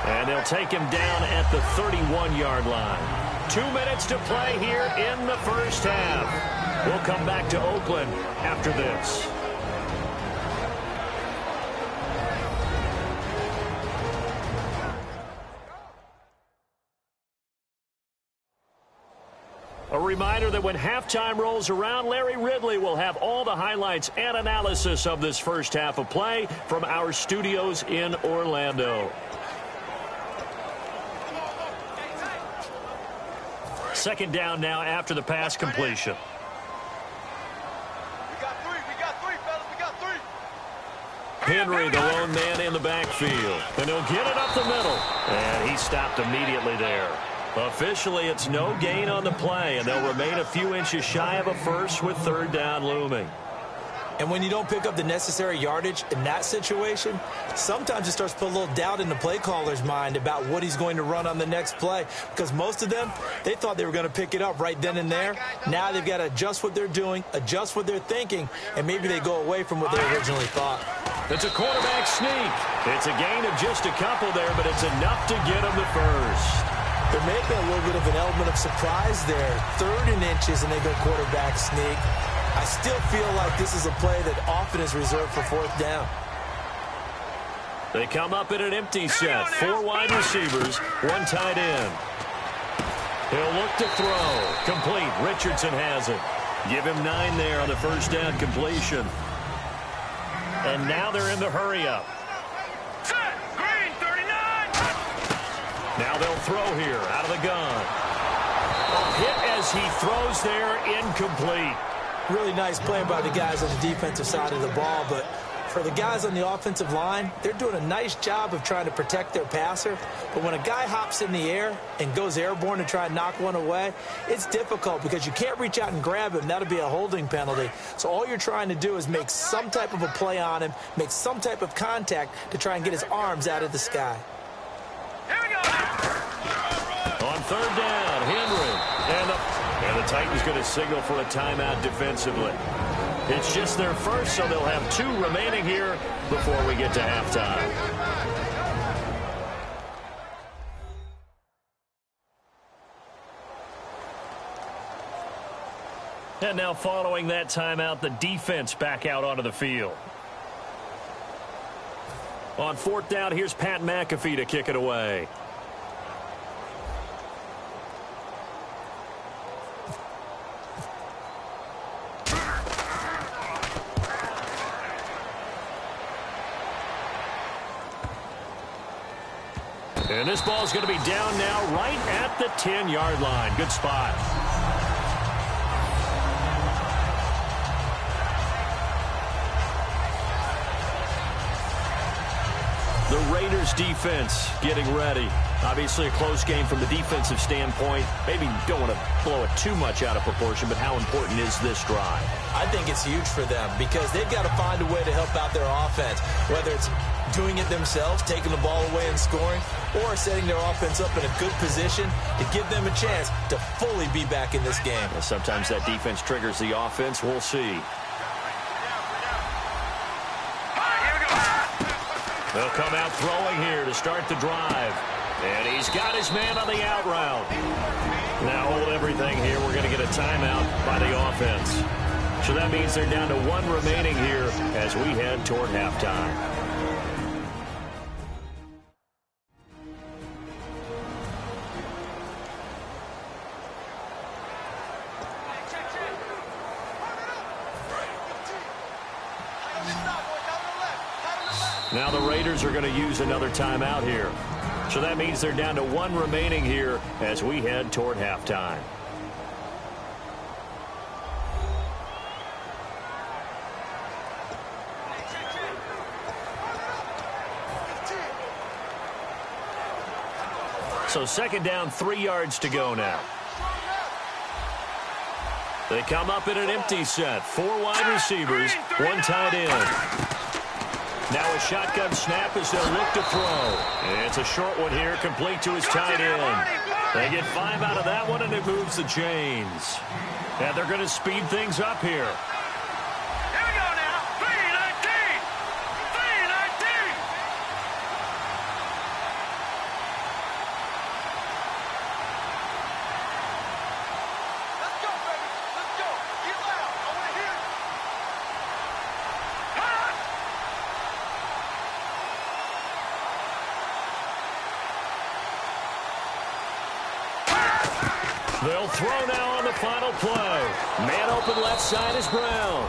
And they'll take him down at the 31-yard line. 2 minutes to play here in the first half. We'll come back to Oakland after this. A reminder that when halftime rolls around, Larry Ridley will have all the highlights and analysis of this first half of play from our studios in Orlando. Second down now after the pass completion. We got three, fellas. We got three. Henry, the lone man in the backfield. And he'll get it up the middle. And he stopped immediately there. Officially, it's no gain on the play, and they'll remain a few inches shy of a first with third down looming. And when you don't pick up the necessary yardage in that situation, sometimes it starts to put a little doubt in the play caller's mind about what he's going to run on the next play. Because most of them, they thought they were going to pick it up right then and there. Now they've got to adjust what they're doing, adjust what they're thinking, and maybe they go away from what they originally thought. It's a quarterback sneak. It's a gain of just a couple there, but it's enough to get them the first. There may be a little bit of an element of surprise there. 3rd and inches, and they go quarterback sneak. I still feel like this is a play that often is reserved for 4th down. They come up in an empty set. 4 wide receivers, 1 tight end. He'll look to throw. Complete. Richardson has it. Give him 9 there on the first down completion. And now they're in the hurry-up. Set. Green, 39. Now they'll throw here out of the gun. A hit as he throws there, incomplete. Really nice play by the guys on the defensive side of the ball, but for the guys on the offensive line, they're doing a nice job of trying to protect their passer. But when a guy hops in the air and goes airborne to try and knock one away, it's difficult because you can't reach out and grab him. That'll be a holding penalty. So all you're trying to do is make some type of a play on him, make some type of contact to try and get his arms out of the sky. Here we go. On third down, Henry. And the Titans going to signal for a timeout defensively. It's just their first, so they'll have 2 remaining here before we get to halftime. And now following that timeout, the defense back out onto the field. On 4th down, here's Pat McAfee to kick it away. And this ball is going to be down now right at the 10-yard line. Good spot. The Raiders defense getting ready. Obviously a close game from the defensive standpoint. Maybe don't want to blow it too much out of proportion, but how important is this drive? I think it's huge for them because they've got to find a way to help out their offense, whether it's doing it themselves, taking the ball away and scoring, or setting their offense up in a good position to give them a chance to fully be back in this game. Well, sometimes that defense triggers the offense. We'll see. They'll come out throwing here to start the drive. And he's got his man on the out route. Now hold everything here. We're going to get a timeout by the offense. So that means they're down to 1 remaining here as we head toward halftime. Now the Raiders are going to use another timeout here. So that means they're down to 1 remaining here as we head toward halftime. So 2nd down, 3 yards to go now. They come up in an empty set. 4 wide receivers, 1 tight end. Now a shotgun snap as they'll look to throw. It's a short one here, complete to his tight end. They get 5 out of that one, and it moves the chains. And they're going to speed things up here. Here we go now. 3-19. 3-19. Let's go, baby. Let's go. Get loud. I want to hear it. They'll throw now on the final play. Man open left side is Brown.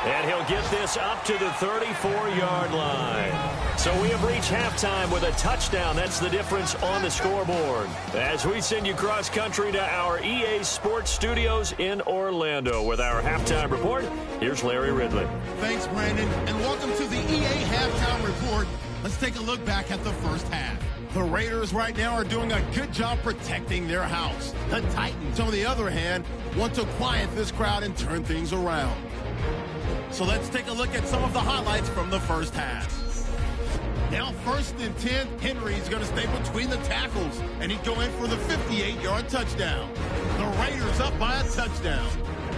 And he'll get this up to the 34-yard line. So we have reached halftime with a touchdown. That's the difference on the scoreboard. As we send you cross-country to our EA Sports Studios in Orlando with our halftime report, here's Larry Ridley. Thanks, Brandon, and welcome to the EA Halftime Report. Let's take a look back at the first half. The Raiders right now are doing a good job protecting their house. The Titans, on the other hand, want to quiet this crowd and turn things around. So let's take a look at some of the highlights from the first half. Now 1st and 10, Henry's going to stay between the tackles, and he'd go in for the 58-yard touchdown. The Raiders up by a touchdown.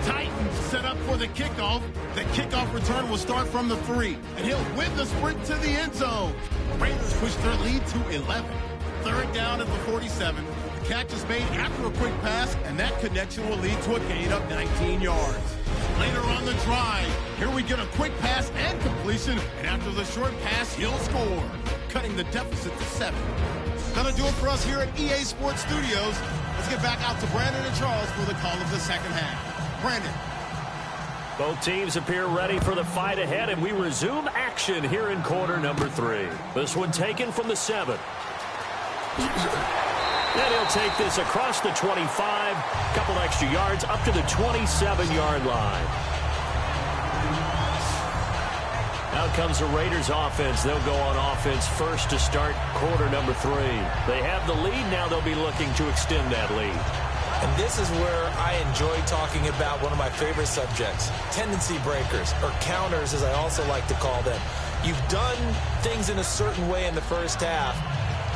Titans set up for the kickoff. The kickoff return will start from the 3, and he'll win the sprint to the end zone. Raiders push their lead to 11. 3rd down at the 47. The catch is made after a quick pass, and that connection will lead to a gain of 19 yards. Later on the drive, here we get a quick pass and completion, and after the short pass, he'll score, cutting the deficit to 7. Gonna do it for us here at EA Sports Studios. Let's get back out to Brandon and Charles for the call of the second half. Brandon. Both teams appear ready for the fight ahead, and we resume action here in quarter number 3. This one taken from the 7. And he'll take this across the 25, couple extra yards up to the 27-yard line. Now comes the Raiders offense. They'll go on offense first to start quarter number 3. They have the lead. Now they'll be looking to extend that lead. And this is where I enjoy talking about one of my favorite subjects, tendency breakers, or counters as I also like to call them. You've done things in a certain way in the first half,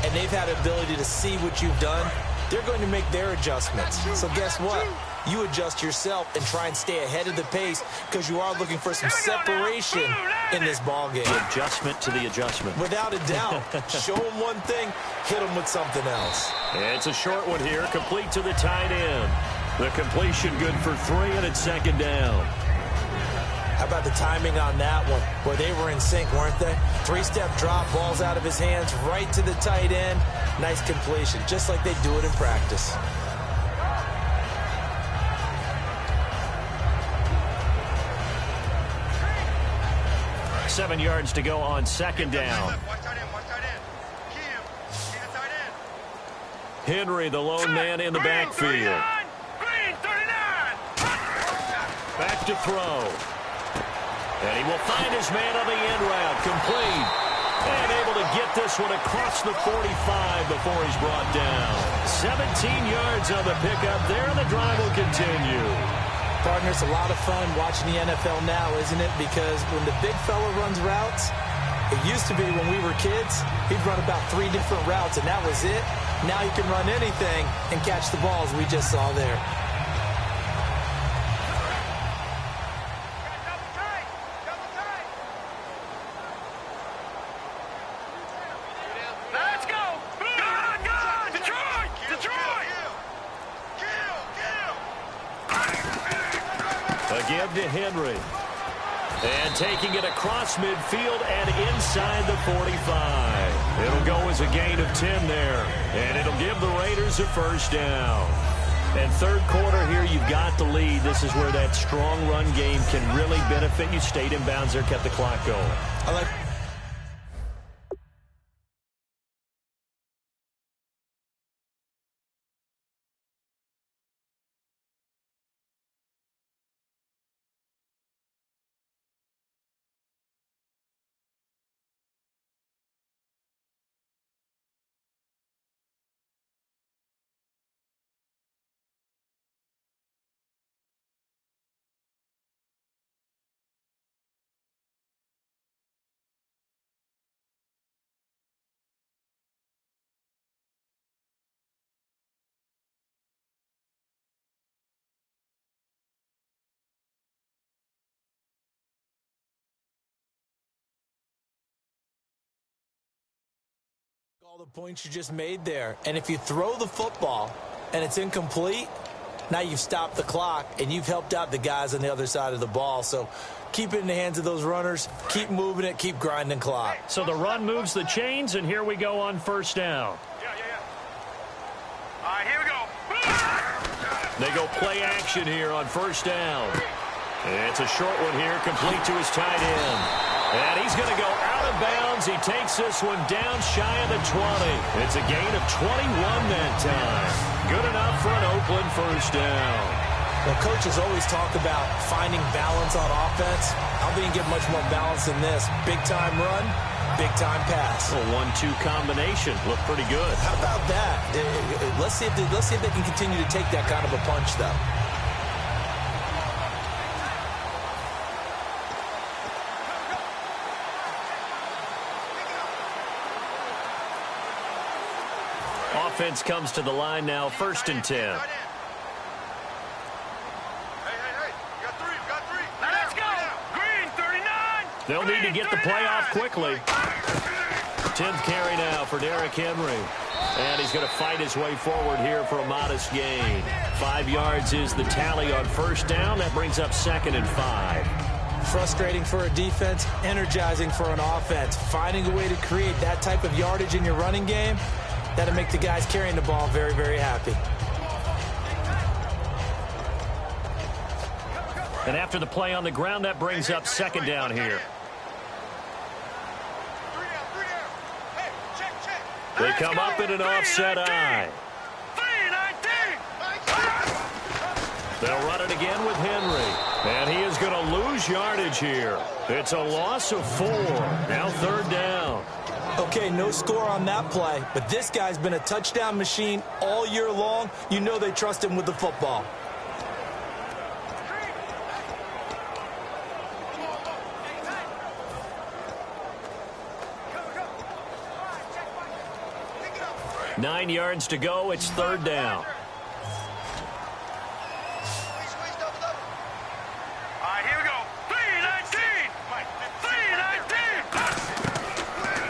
and they've had ability to see what you've done. They're going to make their adjustments. So guess what? You adjust yourself and try and stay ahead of the pace because you are looking for some separation in this ball game. The adjustment to the adjustment. Without a doubt. Show them one thing, hit them with something else. And it's a short one here, complete to the tight end. The completion good for 3, and it's 2nd down. How about the timing on that one, where they were in sync, weren't they? 3-step drop, balls out of his hands, right to the tight end. Nice completion, just like they do it in practice. Seven yards to go on 2nd down. Henry, the lone man in the backfield. Back to throw. And he will find his man on the end route. Complete. And able to get this one across the 45 before he's brought down. 17 yards on the pickup there, and the drive will continue. Partner, it's a lot of fun watching the NFL now, isn't it? Because when the big fella runs routes, it used to be when we were kids, he'd run about 3 different routes, and that was it. Now he can run anything and catch the balls we just saw there. Give to Henry. And taking it across midfield and inside the 45. It'll go as a gain of 10 there. And it'll give the Raiders a 1st down. And 3rd quarter here, you've got the lead. This is where that strong run game can really benefit you. Stayed in bounds there, kept the clock going. I like all the points you just made there. And if you throw the football and it's incomplete, now you've stopped the clock and you've helped out the guys on the other side of the ball. So keep it in the hands of those runners. Keep moving it. Keep grinding clock. So the run moves the chains, and here we go on 1st down. All right, here we go. They go play action here on 1st down. It's a short one here, complete to his tight end. And he's going to go out of bounds. He takes this one down shy of the 20. It's a gain of 21 that time. Good enough for an Oakland first down. Well, coaches always talk about finding balance on offense. I don't think you can get much more balance than this. Big-time run, big-time pass. A 1-2 combination. Looked pretty good. How about that? Let's see if they can continue to take that kind of a punch, though. Offense comes to the line now, 1st and 10. Hey, you got three. Now let's go. Green, 39. They'll need to get the play off quickly. 10th carry now for Derrick Henry. And he's going to fight his way forward here for a modest gain. 5 yards is the tally on first down. That brings up 2nd and 5. Frustrating for a defense, energizing for an offense. Finding a way to create that type of yardage in your running game, that'll make the guys carrying the ball very, very happy. And after the play on the ground, that brings up 2nd down here. They come up in an offset eye. They'll run it again with Henry. And he is going to lose yardage here. It's a loss of 4. Now 3rd down. Okay, no score on that play, but this guy's been a touchdown machine all year long. You know they trust him with the football. Nine yards to go. It's 3rd down.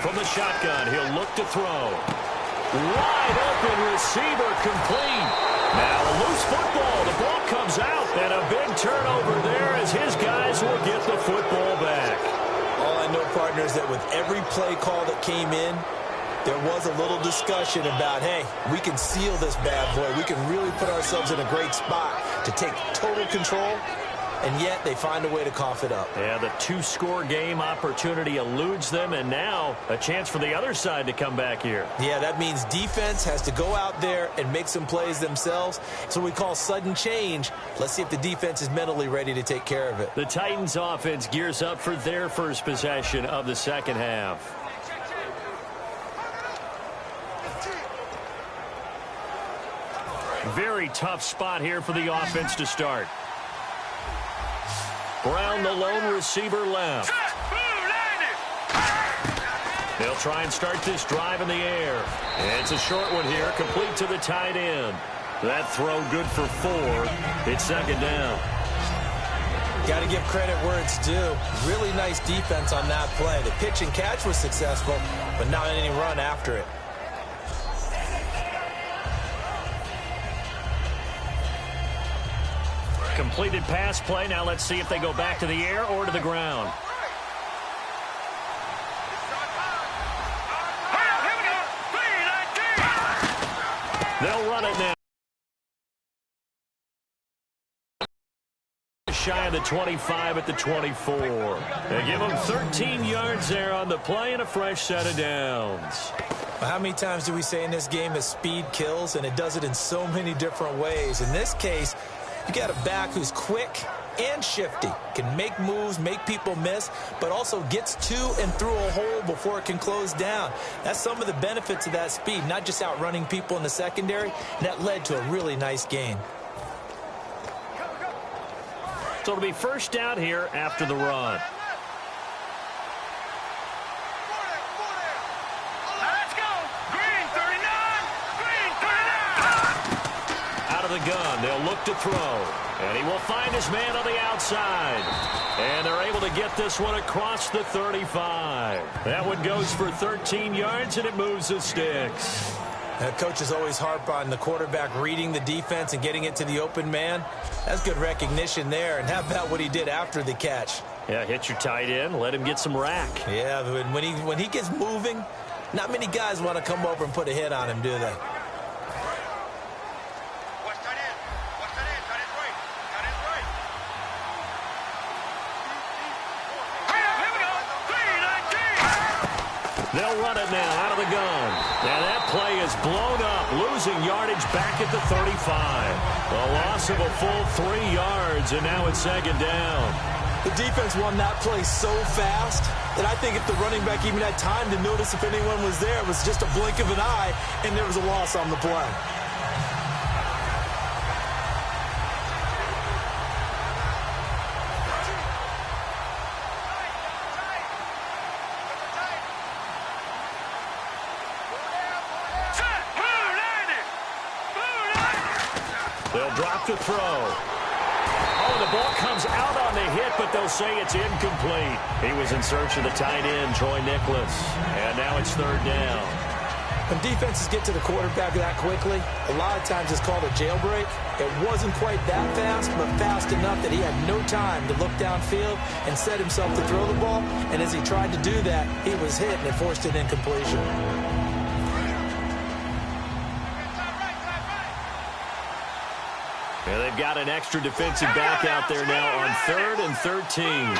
From the shotgun, he'll look to throw. Wide open receiver complete. Now a loose football. The ball comes out, and a big turnover there as his guys will get the football back. All I know, partner, is that with every play call that came in, there was a little discussion about, hey, we can seal this bad boy. We can really put ourselves in a great spot to take total control. And yet they find a way to cough it up. Yeah, the 2-score game opportunity eludes them, and now a chance for the other side to come back here. Yeah, that means defense has to go out there and make some plays themselves. So we call sudden change. Let's see if the defense is mentally ready to take care of it. The Titans offense gears up for their first possession of the second half. Very tough spot here for the offense to start. Brown, the lone receiver, left. They'll try and start this drive in the air. It's a short one here, complete to the tight end. That throw good for 4. It's 2nd down. Got to give credit where it's due. Really nice defense on that play. The pitch and catch was successful, but not any run after it. Completed pass play. Now let's see if they go back to the air or to the ground. They'll run it now. Shy of the 25 at the 24. They give them 13 yards there on the play and a fresh set of downs. How many times do we say in this game that speed kills, and it does it in so many different ways? In this case, you got a back who's quick and shifty, can make moves, make people miss, but also gets to and through a hole before it can close down. That's some of the benefits of that speed, not just outrunning people in the secondary. And that led to a really nice gain. So it'll be first down here after the run. The gun, they'll look to throw, and he will find his man on the outside, and they're able to get this one across the 35. That one goes for 13 yards, and it moves the sticks. Coaches always harp on the quarterback reading the defense and getting it to the open man. That's good recognition there. And how about what he did after the catch? Yeah, hit your tight end, let him get some rack. Yeah, when he gets moving, not many guys want to come over and put a hit on him, do they? run it now out of the gun. And that play is blown up, losing yardage back at the 35. A loss of a full 3 yards, and now it's second down. The defense won that play so fast that I think if the running back even had time to notice if anyone was there, it was just a blink of an eye, and there was a loss on the play. They'll drop to throw. Oh, the ball comes out on the hit, but they'll say it's incomplete. He was in search of the tight end, Troy Nicholas. And now it's third down. When defenses get to the quarterback that quickly, a lot of times it's called a jailbreak. It wasn't quite that fast, but fast enough that he had no time to look downfield and set himself to throw the ball. And as he tried to do that, he was hit and it forced an incompletion. Yeah, they've got an extra defensive back out there now on 3rd and 13.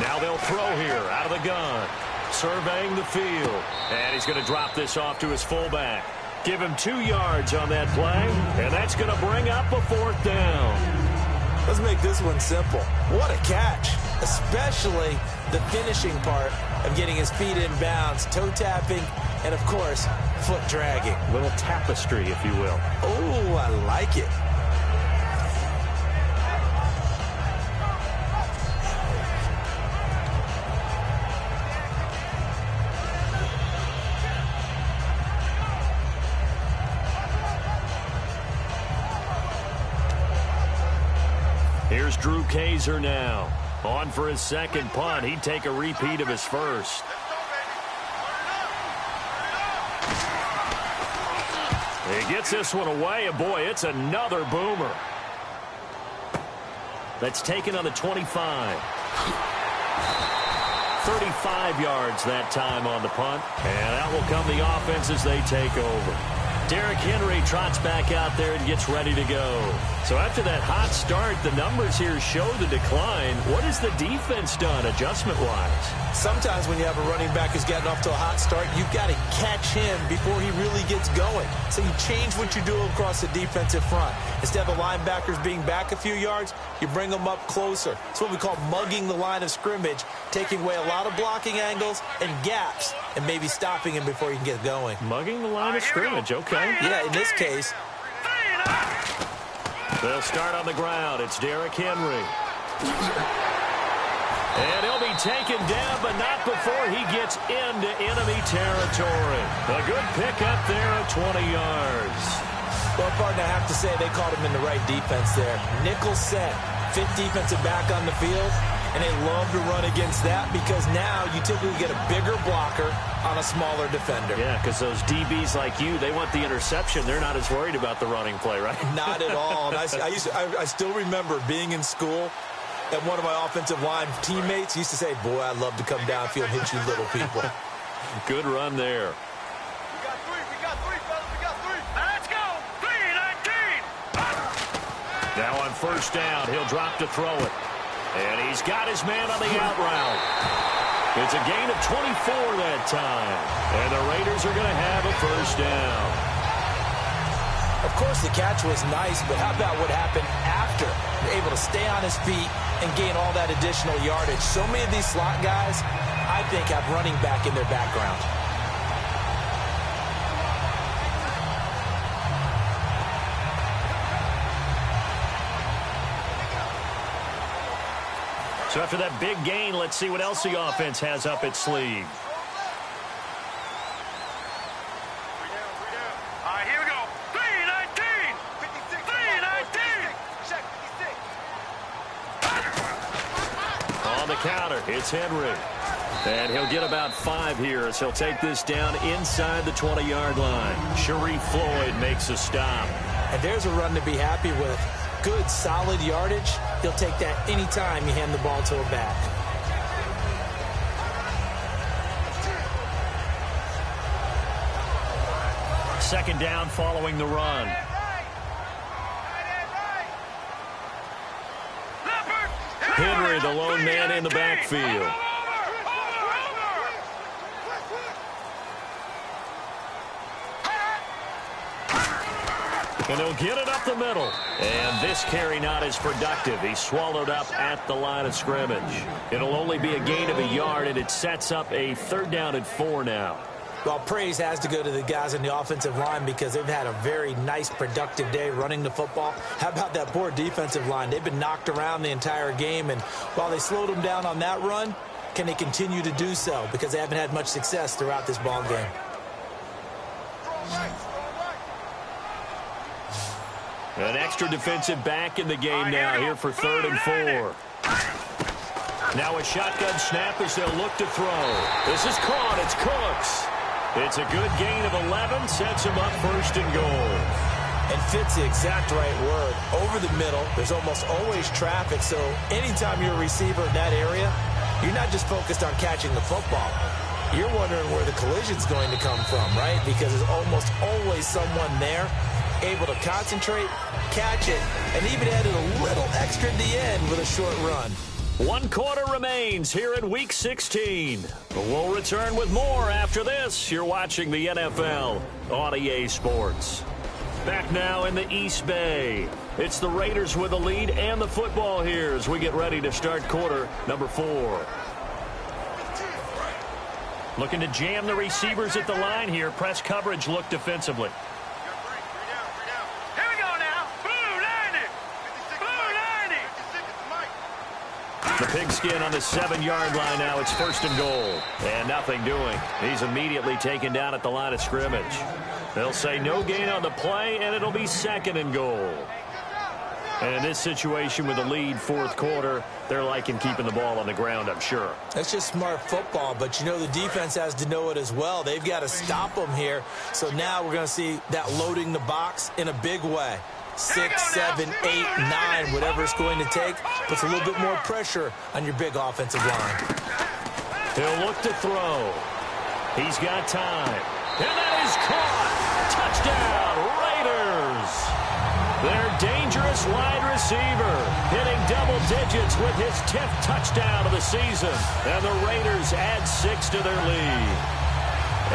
Now they'll throw here out of the gun. Surveying the field. And he's going to drop this off to his fullback. Give him 2 yards on that play. And that's going to bring up a 4th down. Let's make this one simple. What a catch. Especially the finishing part of getting his feet in bounds, toe tapping, and of course, foot dragging. Little tapestry, if you will. Oh, I like it. Here's Drew Kaiser now. On for his second punt. He'd take a repeat of his first. He gets this one away, and boy, it's another boomer. That's taken on the 25. 35 yards that time on the punt, and out will come the offense as they take over. Derrick Henry trots back out there and gets ready to go. So after that hot start, the numbers here show the decline. What has the defense done adjustment-wise? Sometimes when you have a running back who's getting off to a hot start, you've got to catch him before he really gets going. So you change what you do across the defensive front. Instead of the linebackers being back a few yards, you bring them up closer. It's what we call mugging the line of scrimmage, taking away a lot of blocking angles and gaps, and maybe stopping him before he can get going. Mugging the line of scrimmage, okay. Yeah, in this case. They'll start on the ground. It's Derrick Henry. And he'll be taken down, but not before he gets into enemy territory. A good pickup there at 20 yards. Well, partner, I have to say they caught him in the right defense there. Nickel set, 5th defensive back on the field, and they love to run against that because now you typically get a bigger blocker on a smaller defender. Yeah, because those DBs like you, they want the interception. They're not as worried about the running play, right? Not at all. And I still remember being in school, and one of my offensive line teammates used to say, boy, I'd love to come downfield and hit you little people. Good run there. We got three, fellas. We got 3. Now let's go. 3-19. Now on first down, he'll drop to throw it. And he's got his man on the out route. It's a gain of 24 that time. And the Raiders are going to have a first down. Of course, the catch was nice, but how about what happened after? Able to stay on his feet and gain all that additional yardage. So many of these slot guys, I think, have running back in their background. So after that big gain, let's see what else the offense has up its sleeve. All right, here we go. 3-19. 3-19. On the counter, it's Henry. And he'll get about 5 here as he'll take this down inside the 20-yard line. Sharif Floyd makes a stop. And there's a run to be happy with. Good, solid yardage. He'll take that anytime you hand the ball to a back. Second down following the run. Leopard. Henry, the lone man in the backfield. And they'll get it up the middle. And this carry not as productive. He's swallowed up at the line of scrimmage. It'll only be a gain of a yard, and it sets up a 3rd down and 4 now. Well, praise has to go to the guys in the offensive line because they've had a very nice, productive day running the football. How about that poor defensive line? They've been knocked around the entire game, and while they slowed them down on that run, can they continue to do so? Because they haven't had much success throughout this ball game. An extra defensive back in the game now here for 3rd and 4. Now a shotgun snap as they'll look to throw. This is caught. It's Cooks. It's a good gain of 11. Sets him up 1st and goal. And fits the exact right word. Over the middle, there's almost always traffic, so anytime you're a receiver in that area, you're not just focused on catching the football. You're wondering where the collision's going to come from, right? Because there's almost always someone there able to concentrate, catch it, and even added a little extra at the end with a short run. 1 quarter remains here in Week 16. We'll return with more after this. You're watching the NFL on EA Sports. Back now in the East Bay. It's the Raiders with the lead and the football here as we get ready to start quarter number 4. Looking to jam the receivers at the line here. Press coverage look defensively. Here we go now. Blue 90. Blue 90. The pigskin on the 7-yard line now. It's 1st and goal. And nothing doing. He's immediately taken down at the line of scrimmage. They'll say no gain on the play, and it'll be 2nd and goal. And in this situation with the lead 4th quarter, they're liking keeping the ball on the ground, I'm sure. That's just smart football, but you know the defense has to know it as well. They've got to stop them here. So now we're going to see that loading the box in a big way. 6, 7, 8, 9, whatever it's going to take, puts a little bit more pressure on your big offensive line. He'll look to throw. He's got time. And that is caught. Touchdown, Raiders. Their dangerous wide receiver hitting double digits with his 10th touchdown of the season. And the Raiders add 6 to their lead.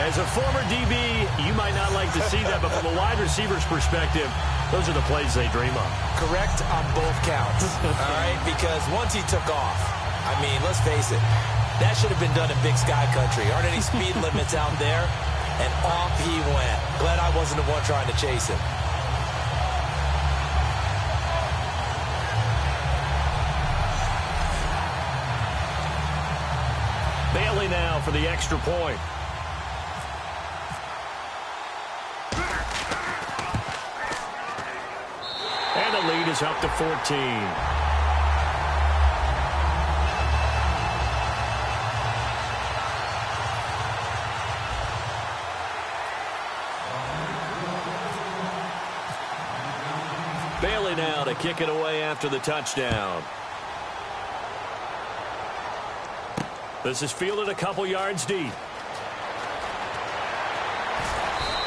As a former DB, you might not like to see that, but from a wide receiver's perspective, those are the plays they dream of. Correct on both counts, all right? Because once he took off, I mean, let's face it, that should have been done in Big Sky Country. Aren't any speed limits out there? And off he went. Glad I wasn't the one trying to chase him. Bailey now for the extra point. And the lead is up to 14. Bailey now to kick it away after the touchdown. This is fielded a couple yards deep.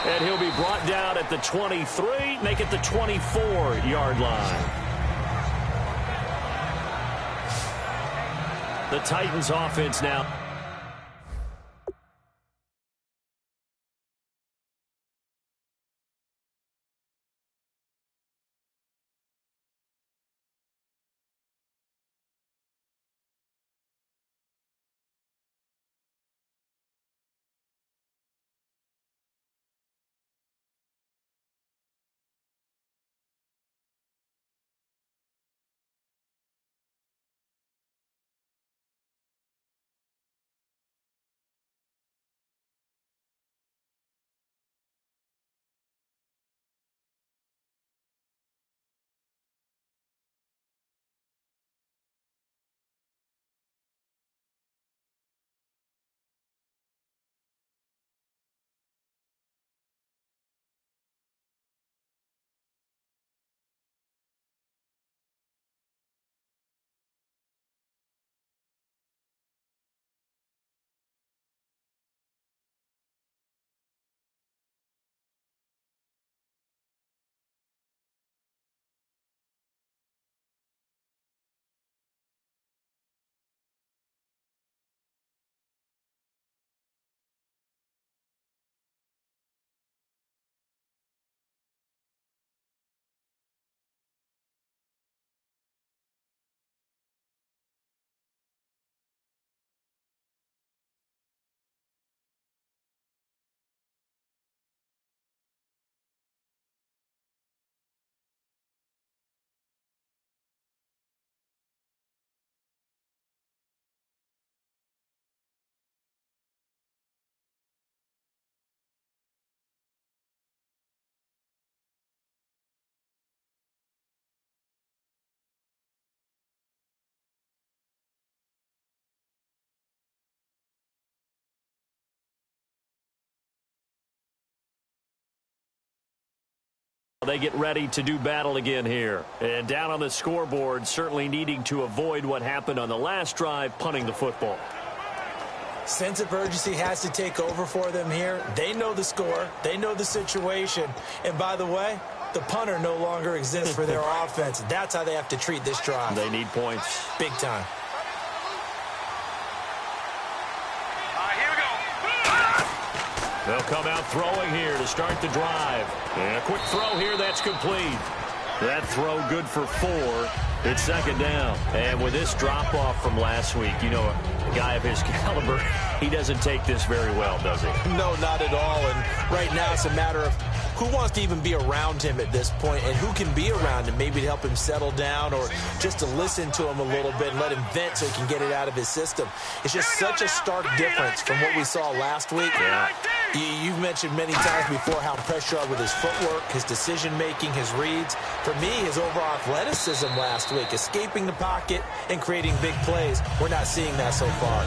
And he'll be brought down at the 23, make it the 24-yard line. The Titans offense now They get ready to do battle again here. And down on the scoreboard, certainly needing to avoid what happened on the last drive, punting the football. Sense of urgency has to take over for them here. They know the score. They know the situation. And by the way, the punter no longer exists for their offense. That's how they have to treat this drive. They need points. Big time. Here we go. They'll come out throwing here to start the drive. And a quick throw here, that's complete. That throw good for 4. It's second down. And with this drop-off from last week, you know, a guy of his caliber, he doesn't take this very well, does he? No, not at all. And right now it's a matter of who wants to even be around him at this point and who can be around him, maybe to help him settle down or just to listen to him a little bit and let him vent so he can get it out of his system. It's just such a stark difference from what we saw last week. Yeah. You've mentioned many times before how impressed you are with his footwork, his decision-making, his reads. For me, his overall athleticism last week, escaping the pocket and creating big plays. We're not seeing that so far.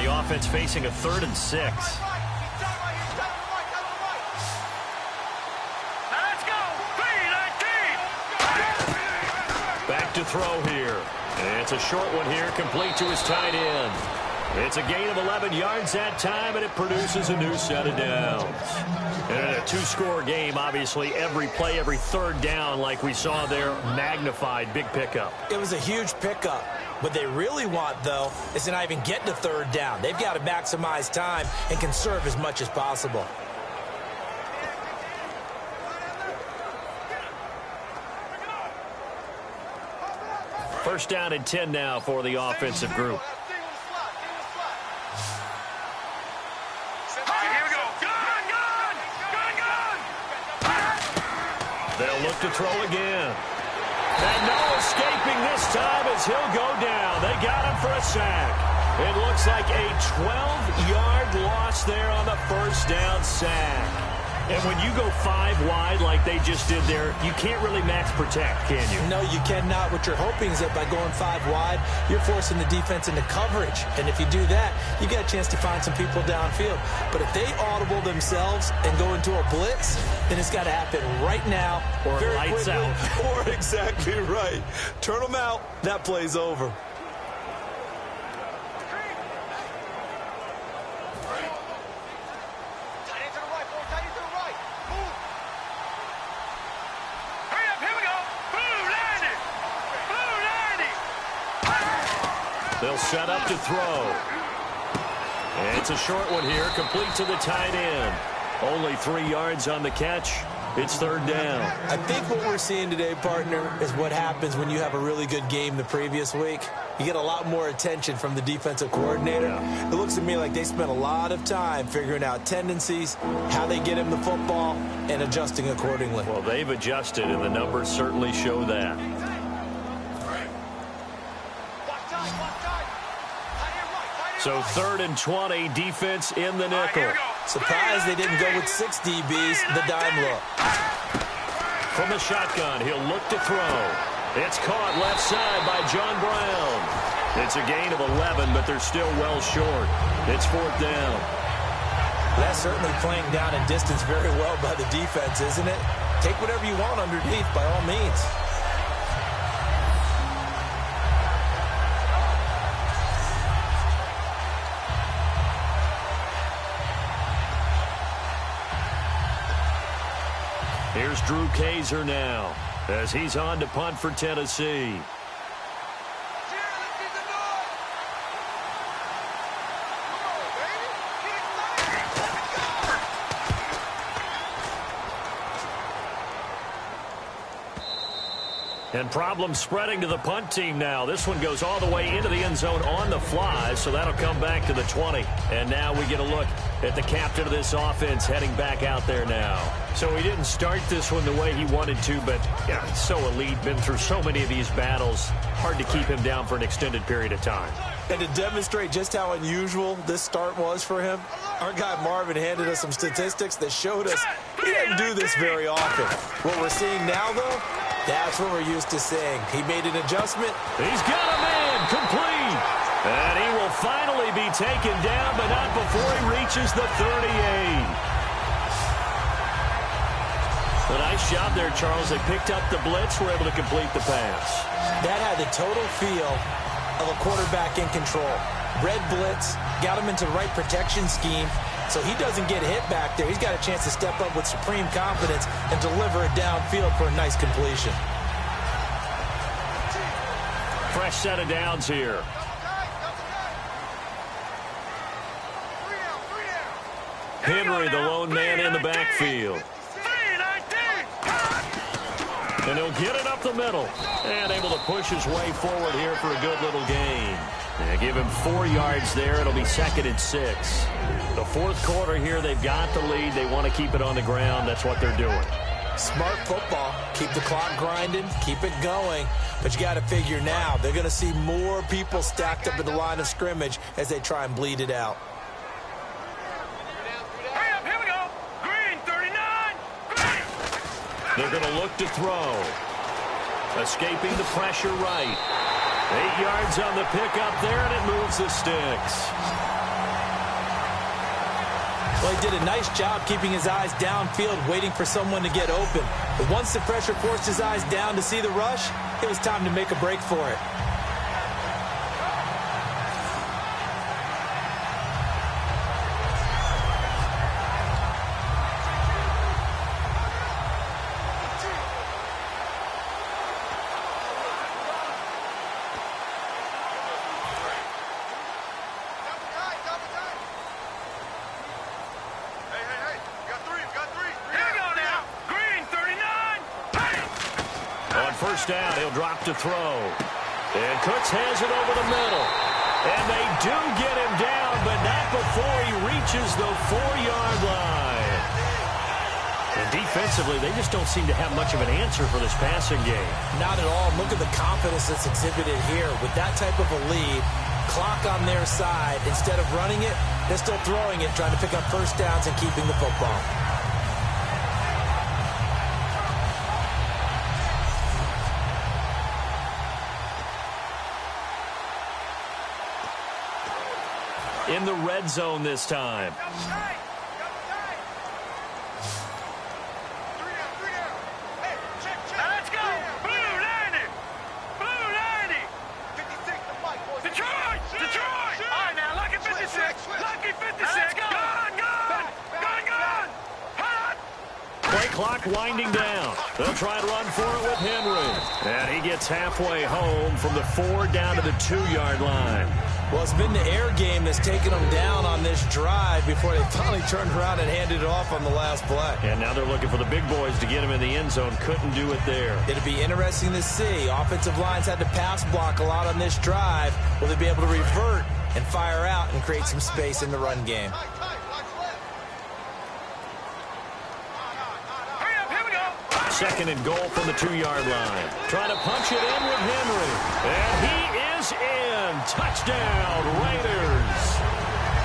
Offense facing a 3rd and 6. Now let's go. 3-19. Back to throw here. And it's a short one here, complete to his tight end. It's a gain of 11 yards that time, and it produces a new set of downs. And in a 2-score game, obviously, every play, every 3rd down, like we saw there, magnified, big pickup. It was a huge pickup. What they really want, though, is to not even get to 3rd down. They've got to maximize time and conserve as much as possible. First down and 10 now for the offensive group. Here we go. Gun. They'll look to throw again. And no escaping this time as he'll go down. They got him for a sack. It looks like a 12-yard loss there on the first down sack. And when you go 5 wide like they just did there, you can't really max protect, can you? No, you cannot. What you're hoping is that by going 5 wide, you're forcing the defense into coverage. And if you do that, you get a chance to find some people downfield. But if they audible themselves and go into a blitz, then it's got to happen right now. Or lights out. Or exactly right. Turn them out. That play's over. They'll set up to throw. And it's a short one here, complete to the tight end. Only 3 yards on the catch. It's 3rd down. I think what we're seeing today, partner, is what happens when you have a really good game the previous week. You get a lot more attention from the defensive coordinator. Yeah. It looks to me like they spent a lot of time figuring out tendencies, how they get him the football, and adjusting accordingly. Well, they've adjusted, and the numbers certainly show that. So 3rd and 20, defense in the nickel. Surprised they didn't go with 6 DBs, the dime look. From the shotgun, he'll look to throw. It's caught left side by John Brown. It's a gain of 11, but they're still well short. It's 4th down. That's certainly playing down in distance very well by the defense, isn't it? Take whatever you want underneath, by all means. Here's Drew Kaiser now as he's on to punt for Tennessee. And problems spreading to the punt team now. This one goes all the way into the end zone on the fly, so that'll come back to the 20. And now we get a look at the captain of this offense heading back out there now. So he didn't start this one the way he wanted to, but yeah, he's so elite, been through so many of these battles. Hard to keep him down for an extended period of time. And to demonstrate just how unusual this start was for him, our guy Marvin handed us some statistics that showed us he doesn't do this very often. What we're seeing now, though, that's what we're used to seeing. He made an adjustment. He's got a man complete. And he will finally be taken down, but not before he reaches the 38. A nice job there, Charles. They picked up the blitz, were able to complete the pass. That had the total feel of a quarterback in control. Red blitz, got him into the right protection scheme, so he doesn't get hit back there. He's got a chance to step up with supreme confidence and deliver it downfield for a nice completion. Fresh set of downs here. Henry, the lone man in the backfield. And he'll get it up the middle. And able to push his way forward here for a good little gain. And give him 4 yards there. It'll be 2nd and 6. The fourth quarter here, they've got the lead. They want to keep it on the ground. That's what they're doing. Smart football. Keep the clock grinding. Keep it going. But you got to figure now, they're going to see more people stacked up at the line of scrimmage as they try and bleed it out. They're going to look to throw. Escaping the pressure right. 8 yards on the pickup there, and it moves the sticks. Well, he did a nice job keeping his eyes downfield, waiting for someone to get open. But once the pressure forced his eyes down to see the rush, it was time to make a break for it. First down, he'll drop to throw. And Cooks has it over the middle. And they do get him down, but not before he reaches the 4-yard line. And defensively, they just don't seem to have much of an answer for this passing game. Not at all. Look at the confidence that's exhibited here. With that type of a lead, clock on their side, instead of running it, they're still throwing it, trying to pick up first downs and keeping the football. In the red zone this time. Let's go! Blue 90! Blue 90! 56, the mic, boys. Detroit! Detroit! All right, now, lucky 56! Lucky 56! Gun! Hot! Play clock winding down. They'll try and run for it with Henry. And he gets halfway home from the 4 down to the 2-yard line. Well, it's been the air game that's taken them down on this drive before they finally turned around and handed it off on the last play. And now they're looking for the big boys to get him in the end zone. Couldn't do it there. It'll be interesting to see. Offensive lines had to pass block a lot on this drive. Will they be able to revert and fire out and create some space in the run game? Second and goal from the 2-yard line. Trying to punch it in with Henry. And he is in. Touchdown, Raiders.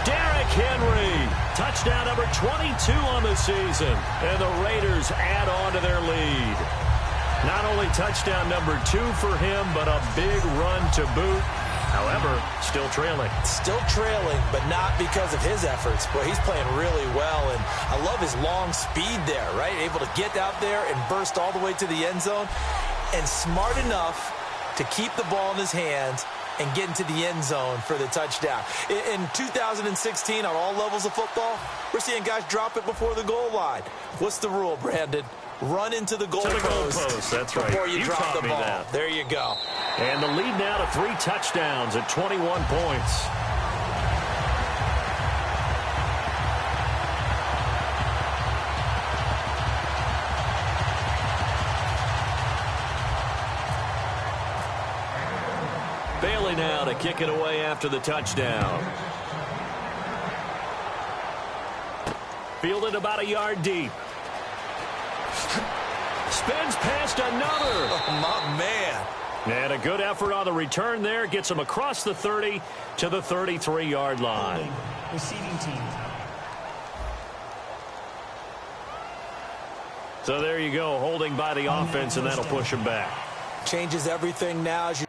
Derrick Henry. Touchdown number 22 on the season. And the Raiders add on to their lead. Not only touchdown number 2 for him, but a big run to boot. However, still trailing. Still trailing, but not because of his efforts. Boy, he's playing really well, and I love his long speed there, right? Able to get out there and burst all the way to the end zone, and smart enough to keep the ball in his hands and get into the end zone for the touchdown. In 2016, on all levels of football, we're seeing guys drop it before the goal line. What's the rule, Brandon? Run into the goalpost. That's right. Before you drop the ball. That. There you go. And the lead now to 3 touchdowns at 21 points. Bailey now to kick it away after the touchdown. Fielded about a yard deep. Spins past another. Oh, my man. And a good effort on the return there. Gets him across the 30 to the 33-yard line. Receiving team. So there you go, holding by the offense, and that'll push him back. Changes everything now as you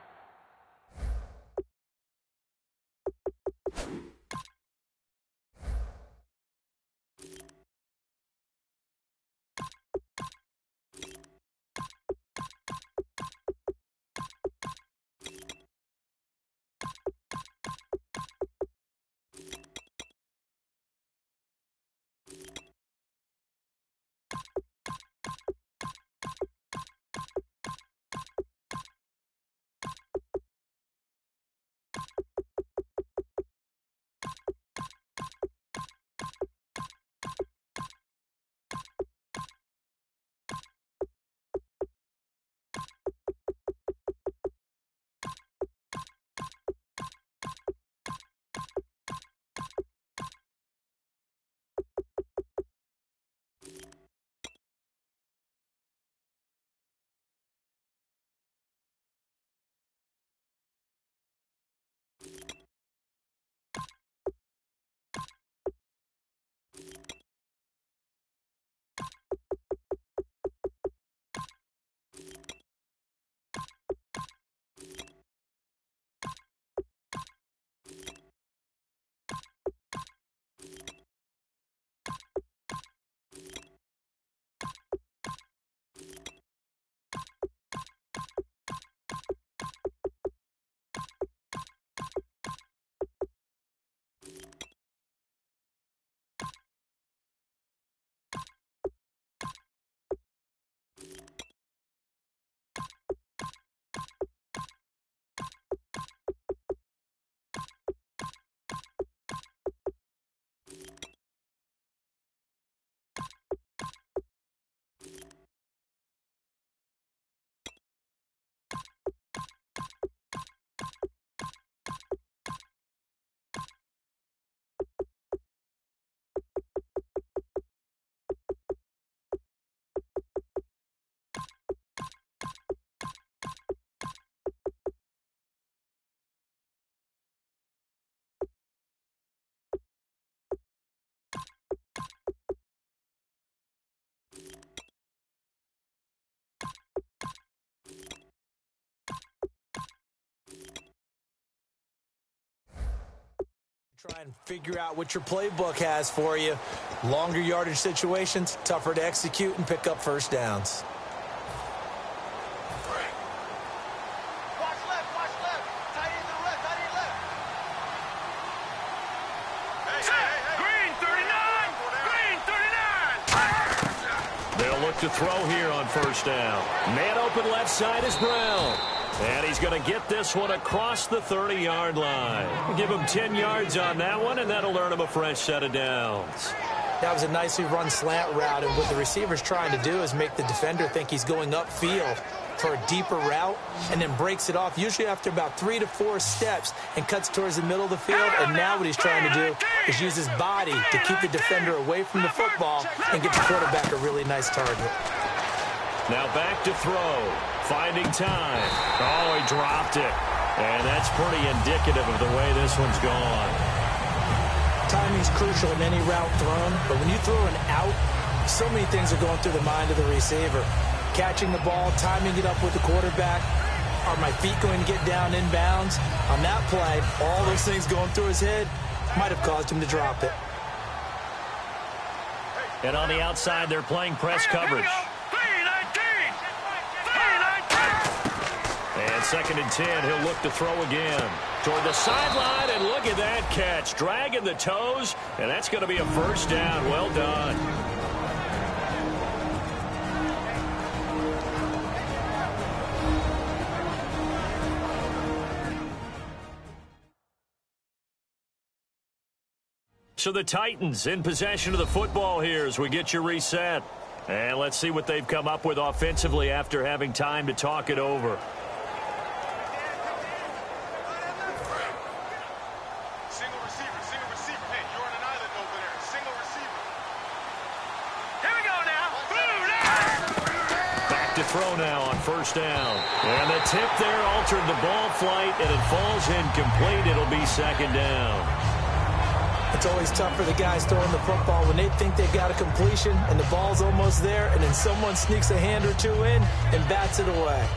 try and figure out what your playbook has for you. Longer yardage situations, tougher to execute and pick up first downs. Watch left. Tight end to the left, tight end left. Green 39. They'll look to throw here on first down. Man open left side is Brown. And he's going to get this one across the 30-yard line. Give him 10 yards on that one, and that'll earn him a fresh set of downs. That was a nicely run slant route, and what the receiver's trying to do is make the defender think he's going upfield for a deeper route, and then breaks it off, usually after about 3 to 4 steps, and cuts towards the middle of the field. And now what he's trying to do is use his body to keep the defender away from the football and get the quarterback a really nice target. Now back to throw. Finding time. Oh, he dropped it. And that's pretty indicative of the way this one's gone. Timing's crucial in any route thrown, but when you throw an out, so many things are going through the mind of the receiver. Catching the ball, timing it up with the quarterback. Are my feet going to get down inbounds? On that play, all those things going through his head might have caused him to drop it. And on the outside, they're playing press coverage. And 2nd and 10, he'll look to throw again. Toward the sideline, and look at that catch. Dragging the toes, and that's going to be a first down. Well done. So the Titans in possession of the football here as we get you reset. And let's see what they've come up with offensively after having time to talk it over. Single receiver. Hey, you're on an island over there. Single receiver. Here we go now. Back back to throw now on first down. And the tip there altered the ball flight, and it falls incomplete. It'll be second down. It's always tough for the guys throwing the football when they think they've got a completion and the ball's almost there, and then someone sneaks a hand or two in and bats it away.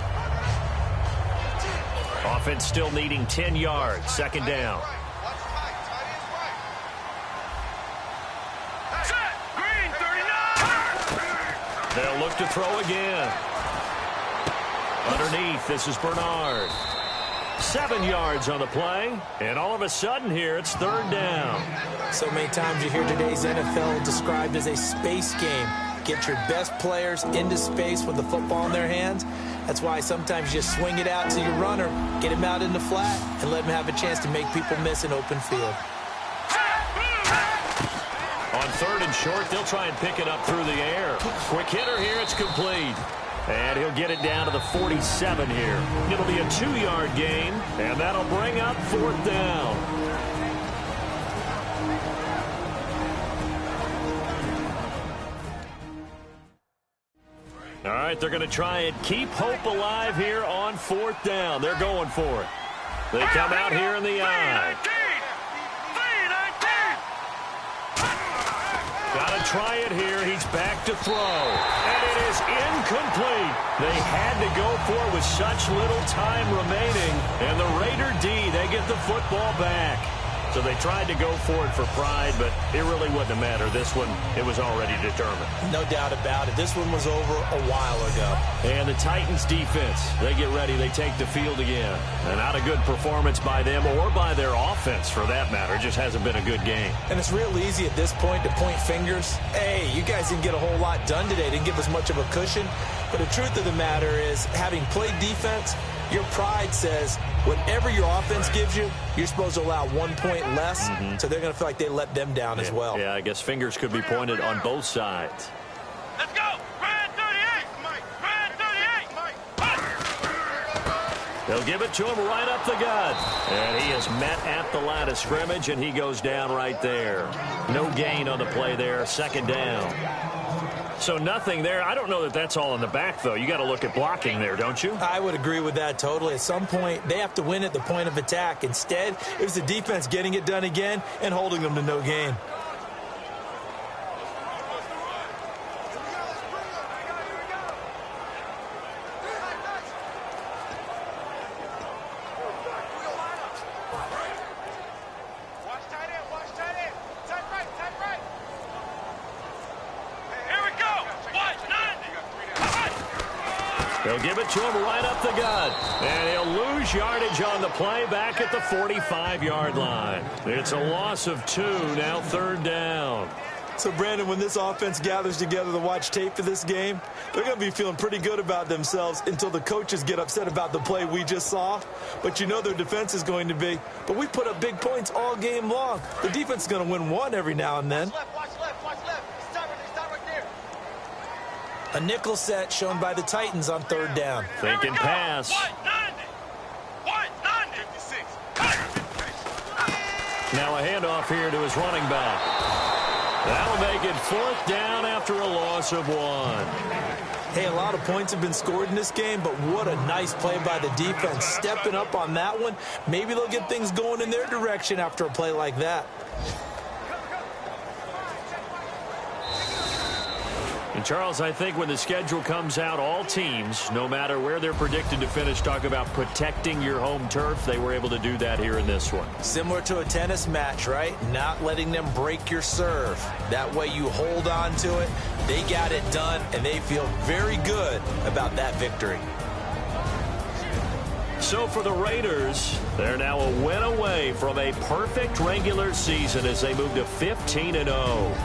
Offense still needing 10 yards. Second down. Green 39. They'll look to throw again. Underneath, this is Bernard. 7 yards on the play, and all of a sudden here, it's third down. So many times you hear today's NFL described as a space game. Get your best players into space with the football in their hands. That's why sometimes you just swing it out to your runner, get him out in the flat, and let him have a chance to make people miss an open field. On third and short, they'll try and pick it up through the air. Quick hitter here, it's complete. And he'll get it down to the 47 here. It'll be a 2-yard gain, and that'll bring up fourth down. All right, they're going to try and keep hope alive here on fourth down. They're going for it. They come out here in the eye. Got to try it here. He's back to throw. And it is incomplete. They had to go for it with such little time remaining. And the Raider D, they get the football back. So they tried to go for it for pride, but it really wouldn't have mattered. This one, it was already determined. No doubt about it. This one was over a while ago. And the Titans defense, they get ready. They take the field again. And not a good performance by them or by their offense, for that matter. It just hasn't been a good game. And it's real easy at this point to point fingers. Hey, you guys didn't get a whole lot done today. Didn't give us much of a cushion. But the truth of the matter is, having played defense, your pride says whatever your offense gives you, you're supposed to allow 1 point less. So they're going to feel like they let them down as well. Yeah, I guess fingers could be pointed on both sides. Let's go. Red 38. Mike. Red 38. Mike. They'll give it to him right up the gut. And he is met at the line of scrimmage, and he goes down right there. No gain on the play there. Second down. So nothing there. I don't know that that's all in the back, though. You got to look at blocking there, don't you? I would agree with that totally. At some point, they have to win at the point of attack. Instead, it was the defense getting it done again and holding them to no gain. They'll give it to him right up the gut. And he'll lose yardage on the play back at the 45-yard line. It's a loss of 2, now third down. So, Brandon, when this offense gathers together to watch tape for this game, they're going to be feeling pretty good about themselves until the coaches get upset about the play we just saw. But you know their defense is going to be. But we put up big points all game long. The defense is going to win one every now and then. Watch left. Stop right there. A nickel set shown by the Titans on third down. Thinking pass. 190. 56. Now a handoff here to his running back. That'll make it fourth down after a loss of 1. Hey, a lot of points have been scored in this game, but what a nice play by the defense. Stepping up on that one. Maybe they'll get things going in their direction after a play like that. And, Charles, I think when the schedule comes out, all teams, no matter where they're predicted to finish, talk about protecting your home turf. They were able to do that here in this one. Similar to a tennis match, right? Not letting them break your serve. That way you hold on to it. They got it done, and they feel very good about that victory. So for the Raiders, they're now a win away from a perfect regular season as they move to 15-0.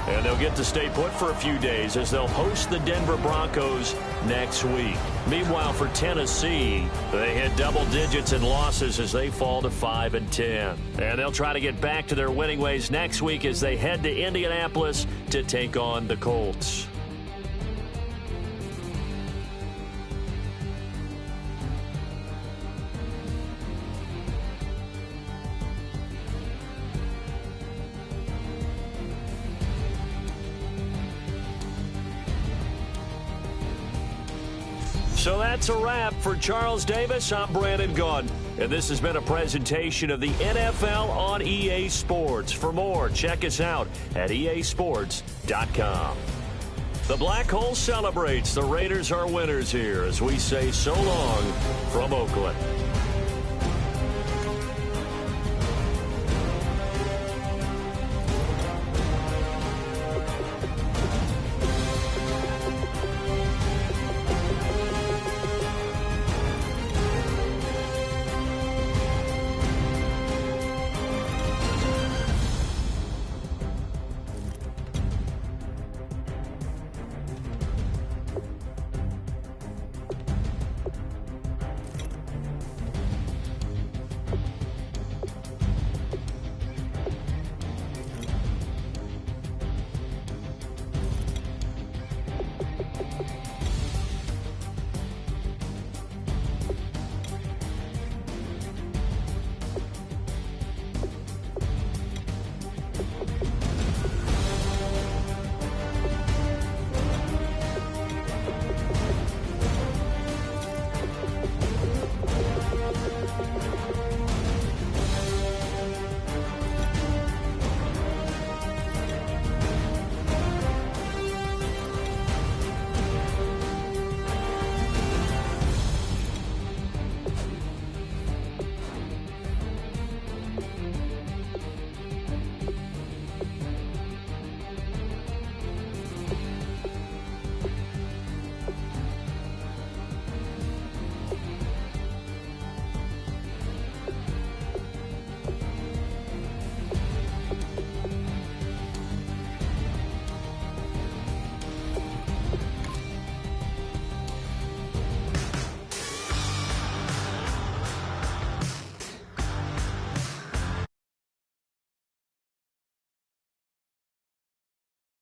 And they'll get to stay put for a few days as they'll host the Denver Broncos next week. Meanwhile, for Tennessee, they hit double digits in losses as they fall to 5-10. And they'll try to get back to their winning ways next week as they head to Indianapolis to take on the Colts. So that's a wrap. For Charles Davis, I'm Brandon Gaudin, and this has been a presentation of the NFL on EA Sports. For more, check us out at easports.com. The Black Hole celebrates. The Raiders are winners here as we say so long from Oakland.